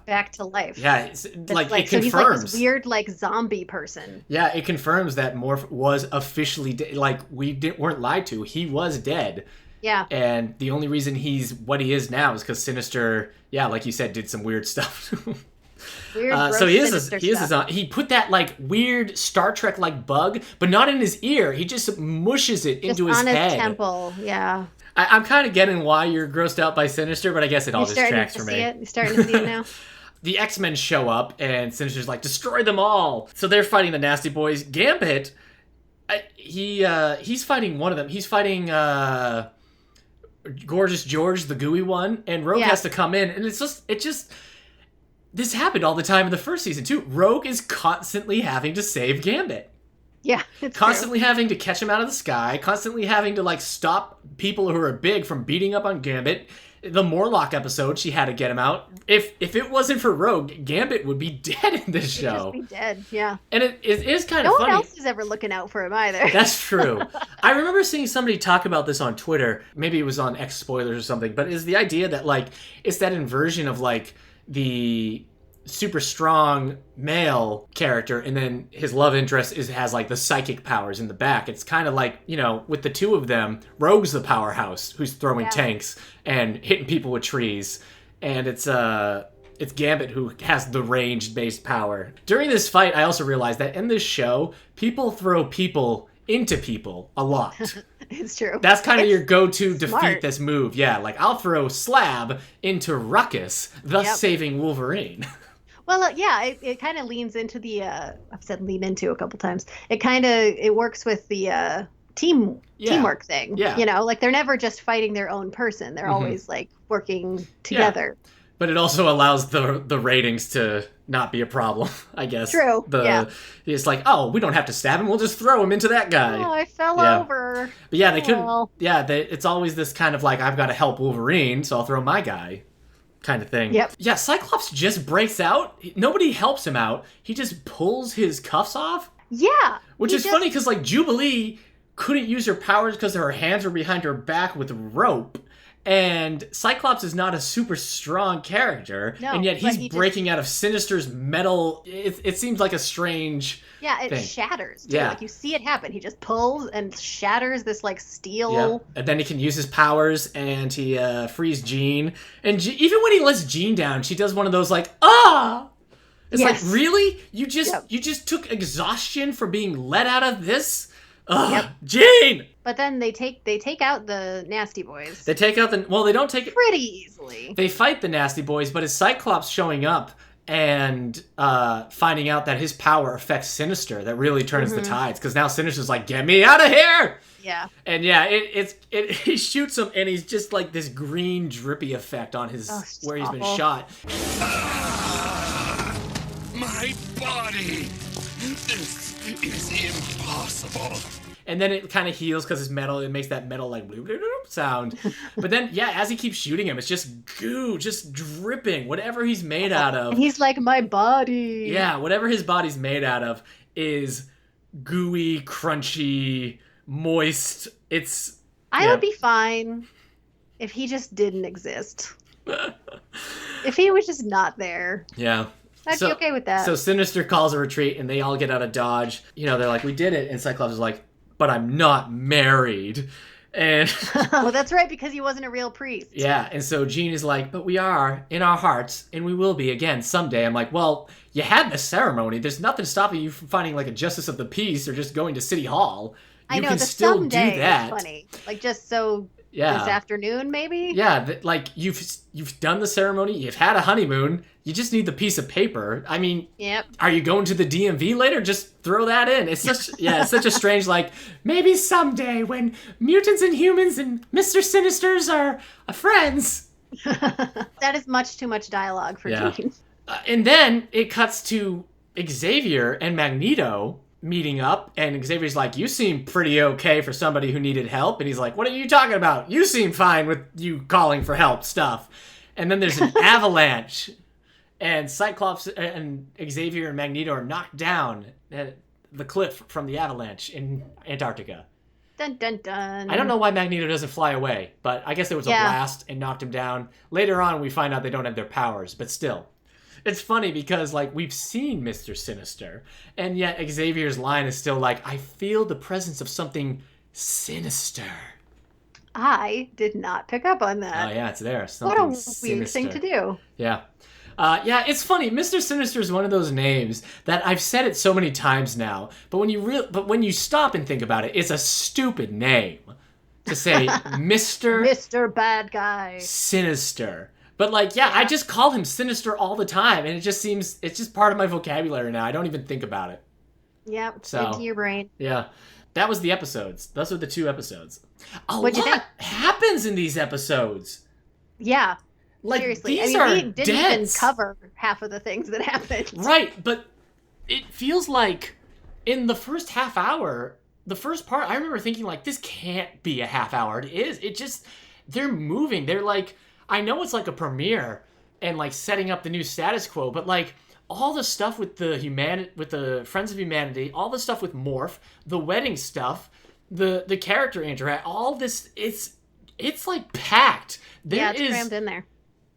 back to life. Yeah, it's like it confirms. So he's like this weird, like zombie person. Yeah, it confirms that Morph was officially dead. Like weren't lied to. He was dead. Yeah. And the only reason he's what he is now is because Sinister, like you said, did some weird stuff. Weird, gross, So sinister stuff. he put that like weird Star Trek like bug, but not in his ear. He just mushes it Just into his on his head. temple, yeah. I'm kind of getting why you're grossed out by Sinister, but I guess it all You're just starting tracks to for see me. it? You're starting to see it now? The X-Men show up, and Sinister's like, destroy them all. So they're fighting the Nasty Boys. Gambit, he's fighting one of them. He's fighting Gorgeous George, the gooey one, and Rogue has to come in, and it just this happened all the time in the first season too. Rogue is constantly having to save Gambit. Yeah, it's Constantly having to catch him out of the sky, constantly having to like stop people who are big from beating up on Gambit. The Morlock episode, she had to get him out. If it wasn't for Rogue, Gambit would be dead in this show. He'd just be dead, yeah. And it is kind of No funny. one else is ever looking out for him either. That's true. I remember seeing somebody talk about this on Twitter. Maybe it was on X Spoilers or something. But is the idea that like it's that inversion of like the super strong male character, and then his love interest has like the psychic powers in the back. It's kind of like, you know, with the two of them, Rogue's the powerhouse who's throwing tanks and hitting people with trees, and it's Gambit who has the range-based power. During this fight, I also realized that in this show, people throw people into people a lot. It's true. That's kind of your go-to smart. defeat this move. Yeah, like I'll throw Slab into Ruckus, thus saving Wolverine. Well, it kind of leans into the, I've said lean into a couple times. It works with the teamwork thing. Yeah. You know, like they're never just fighting their own person. They're always like working together. Yeah. But it also allows the ratings to not be a problem, I guess. True, It's like, oh, we don't have to stab him. We'll just throw him into that guy. Oh, I fell over. But yeah, they couldn't. Yeah, it's always this kind of like, I've got to help Wolverine, so I'll throw my guy. Kind of thing. Yep. Yeah, Cyclops just breaks out. Nobody helps him out. He just pulls his cuffs off. Yeah. Which is funny because, like, Jubilee couldn't use her powers because her hands were behind her back with rope. And Cyclops is not a super strong character. No, and yet he's breaking out of Sinister's metal. It seems like a strange thing. Shatters, too. Yeah. Like, you see it happen. He just pulls and shatters this, like, steel... Yeah. And then he can use his powers, and he frees Jean. And even when he lets Jean down, she does one of those, like, ah! It's like, really? You just took exhaustion for being let out of this? Ugh, Jean! But then they take out the Nasty Boys. They take out they don't take it pretty easily. They fight the Nasty Boys, but it's Cyclops showing up and finding out that his power affects Sinister that really turns the tides, because now Sinister's like, get me out of here! Yeah. And yeah, he shoots him, and he's just like this green drippy effect on his where he's been shot. My body! This is impossible. And then it kind of heals because it's metal. It makes that metal like bloop, bloop, bloop sound. But then, as he keeps shooting him, it's just goo, just dripping. Whatever he's made out of. And he's like, my body. Yeah, whatever his body's made out of is gooey, crunchy, moist. I would be fine if he just didn't exist. If he was just not there. Yeah. I'd be okay with that. So Sinister calls a retreat, and they all get out of Dodge. You know, they're like, we did it. And Cyclops is like, but I'm not married. And oh, that's right, because he wasn't a real priest. Yeah, and so Jean is like, but we are in our hearts, and we will be again someday. I'm like, well, you had the ceremony. There's nothing stopping you from finding like a justice of the peace or just going to City Hall. You can still do that. Is funny. Like, just so this afternoon, maybe? Yeah, like you've done the ceremony, you've had a honeymoon, you just need the piece of paper. I mean, are you going to the DMV later? Just throw that in. It's such a strange, like, maybe someday when mutants and humans and Mr. Sinisters are friends. That is much too much dialogue for Jean. And then it cuts to Xavier and Magneto meeting up, and Xavier's like, you seem pretty okay for somebody who needed help. And he's like, what are you talking about? You seem fine with you calling for help stuff. And then there's an avalanche, and Cyclops and Xavier and Magneto are knocked down at the cliff from the avalanche in Antarctica. Dun, dun, dun. I don't know why Magneto doesn't fly away, but I guess there was a blast and knocked him down. Later on, we find out they don't have their powers, but still. It's funny because, like, we've seen Mr. Sinister, and yet Xavier's line is still like, I feel the presence of something sinister. I did not pick up on that. Oh, yeah, it's there. What a weird thing to do. Yeah. Yeah, it's funny. Mr. Sinister is one of those names that I've said it so many times now, but when you stop and think about it, it's a stupid name to say Mr. Mr. Bad Guy. Sinister. But like, yeah, I just call him Sinister all the time, and it's just part of my vocabulary now. I don't even think about it. Yep, So, into your brain. Yeah. That was the episodes. Those were the 2 episodes. What'd you think? Happens in these episodes. Yeah. Like, seriously. these we are didn't even dense. cover half of the things that happened. Right, but it feels like in the first half hour, the first part, I remember thinking like, this can't be a half hour. It is. It just, they're moving. They're like, I know it's like a premiere and like setting up the new status quo, but like all the stuff with the Friends of Humanity, all the stuff with Morph, the wedding stuff, the character interact, all this, it's like packed. It's crammed in there.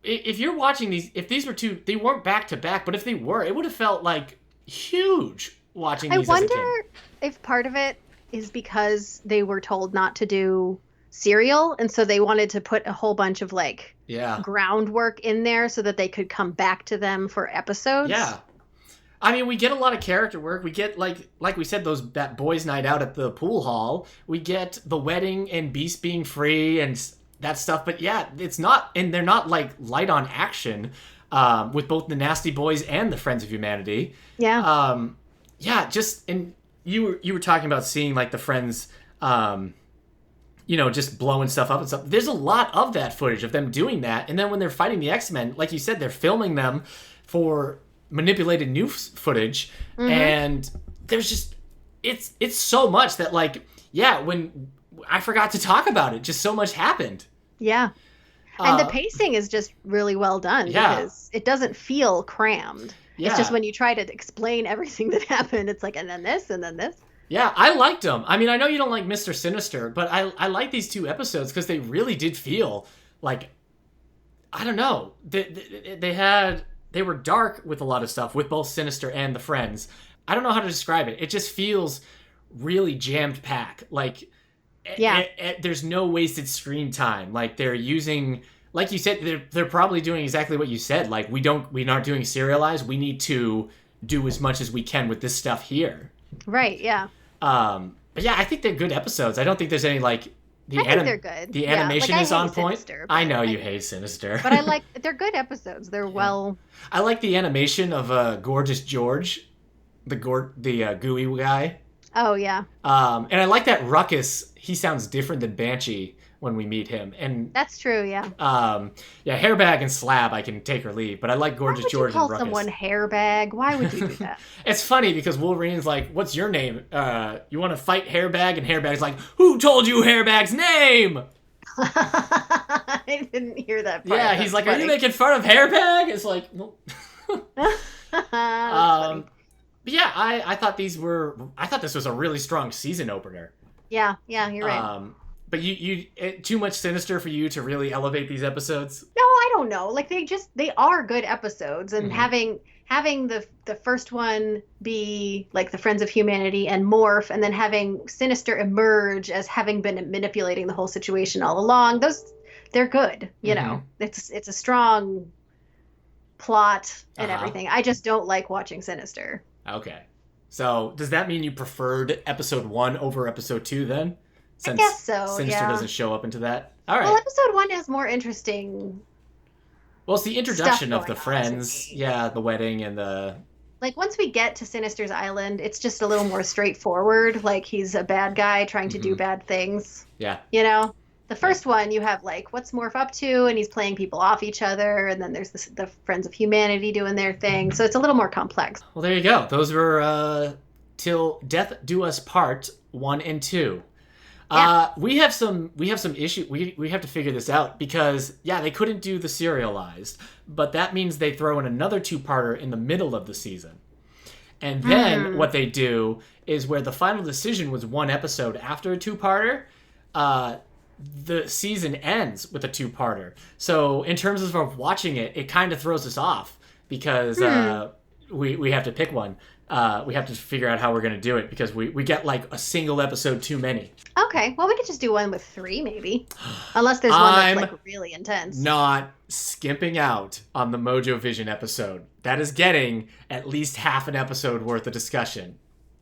If you're watching these, if these were 2, they weren't back to back, but if they were, it would have felt like huge watching these. I wonder if part of it is because they were told not to do serial, and so they wanted to put a whole bunch of like groundwork in there so that they could come back to them for episodes. Yeah. I mean, we get a lot of character work. We get like we said, that boys' night out at the pool hall. We get the wedding and Beast being free and that stuff. But yeah, it's not, and they're not like light on action with both the Nasty Boys and the Friends of Humanity. Yeah. Yeah. Just, and you were talking about seeing like the Friends, just blowing stuff up and stuff. There's a lot of that footage of them doing that. And then when they're fighting the X-Men, like you said, they're filming them for manipulated news footage. Mm-hmm. And there's just, it's so much that like, yeah, when I forgot to talk about it, just so much happened. Yeah. And the pacing is just really well done because it doesn't feel crammed. Yeah. It's just when you try to explain everything that happened, it's like, and then this, and then this. Yeah, I liked them. I mean, I know you don't like Mr. Sinister, but I like these 2 episodes because they really did feel like, I don't know, they were dark with a lot of stuff with both Sinister and the Friends. I don't know how to describe it. It just feels really jammed packed. Like, there's no wasted screen time. Like they're using, like you said, they're probably doing exactly what you said. Like we're not doing serialized. We need to do as much as we can with this stuff here. Right. Yeah. But yeah, I think they're good episodes. I don't think there's any like I think they're good. The animation is on point. Sinister, I know you hate Sinister, but they're good episodes. They're well. I like the animation of Gorgeous George, the gooey guy. Oh yeah. And I like that Ruckus. He sounds different than Banshee when we meet him, and that's true. Yeah. Hairbag and Slab I can take or leave, but I like Gorgeous George and Ruckus. Why would you call someone Hairbag? Why would you do that? It's funny because Wolverine's like, "What's your name? You want to fight Hairbag?" And Hairbag's like, "Who told you Hairbag's name?" I didn't hear that part. Yeah, he's like, funny. Are you making fun of Hairbag? It's like, well. But yeah, I thought this was a really strong season opener. Yeah, you're right. But you too much Sinister for you to really elevate these episodes? No, I don't know. Like they are good episodes, and having the first one be like the Friends of Humanity and Morph, and then having Sinister emerge as having been manipulating the whole situation all along. They're good. You know, it's a strong plot and everything. I just don't like watching Sinister. Okay. So does that mean you preferred episode 1 over episode 2 then? Since I guess so. Sinister doesn't show up into that. All right. Well, episode 1 has more interesting. Well, it's the introduction of the friends. Yeah, the wedding and the. Like once we get to Sinister's Island, it's just a little more straightforward. Like he's a bad guy trying to do bad things. Yeah. You know, the first one you have like what's Morph up to, and he's playing people off each other, and then there's the Friends of Humanity doing their thing. So it's a little more complex. Well, there you go. Those were Till Death Do Us Part 1 and 2. Yeah. We have some issue. We have to figure this out because they couldn't do the serialized, but that means they throw in another 2-parter in the middle of the season. And then what they do is where the final decision was 1 episode after a 2-parter, the season ends with a 2-parter. So in terms of watching it, it kind of throws us off because we have to pick one. we have to figure out how we're going to do it because we get like a single episode too many. Okay, well, we could just do one with 3, maybe. Unless there's one that's like really intense. Not skimping out on the Mojo Vision episode. That is getting at least half an episode worth of discussion.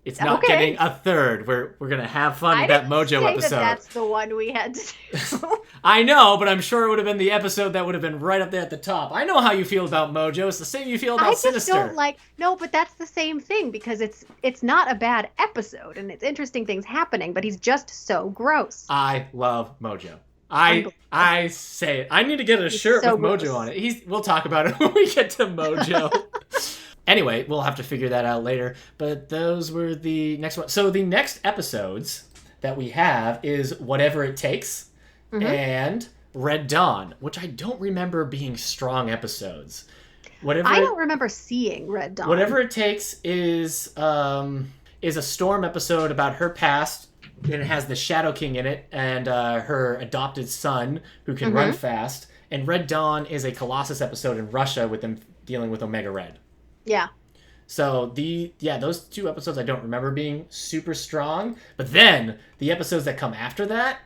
It's not getting a third. We're going to have fun with that Mojo episode. That's the one we had to do. I know, but I'm sure it would have been the episode that would have been right up there at the top. I know how you feel about Mojo. It's the same you feel about Sinister. I just don't no, but that's the same thing because it's not a bad episode and it's interesting things happening, but he's just so gross. I love Mojo. I say it. I need to get a shirt with Mojo on it. We'll talk about it when we get to Mojo. Anyway, we'll have to figure that out later. But those were the next one. So the next episodes that we have is Whatever It Takes and Red Dawn, which I don't remember being strong episodes. I don't remember seeing Red Dawn. Whatever It Takes is a Storm episode about her past. And it has the Shadow King in it and her adopted son who can run fast. And Red Dawn is a Colossus episode in Russia with them dealing with Omega Red. Yeah. So those 2 episodes I don't remember being super strong. But then the episodes that come after that,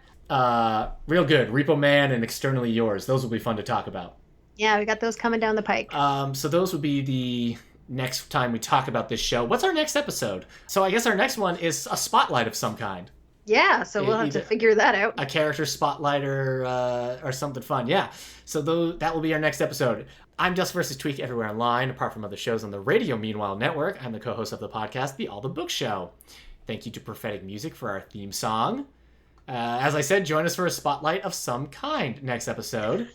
real good. Repo Man and Externally Yours. Those will be fun to talk about. Yeah, we got those coming down the pike. So those would be the next time we talk about this show. What's our next episode? So I guess our next one is a spotlight of some kind. Yeah, so we'll have to figure that out. A character spotlight or something fun. Yeah. So that will be our next episode. I'm Dust vs. Tweak everywhere online, apart from other shows on the Radio Meanwhile Network. I'm the co-host of the podcast, The All the Book Show. Thank you to Prophetic Music for our theme song. As I said, join us for a spotlight of some kind next episode.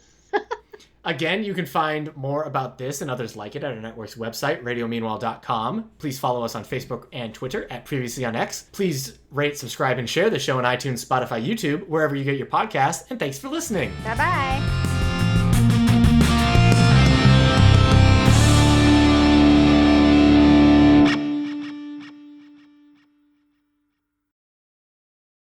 Again, you can find more about this and others like it at our network's website, radiomeanwhile.com. Please follow us on Facebook and Twitter at Previously on X. Please rate, subscribe, and share the show on iTunes, Spotify, YouTube, wherever you get your podcasts. And thanks for listening. Bye-bye.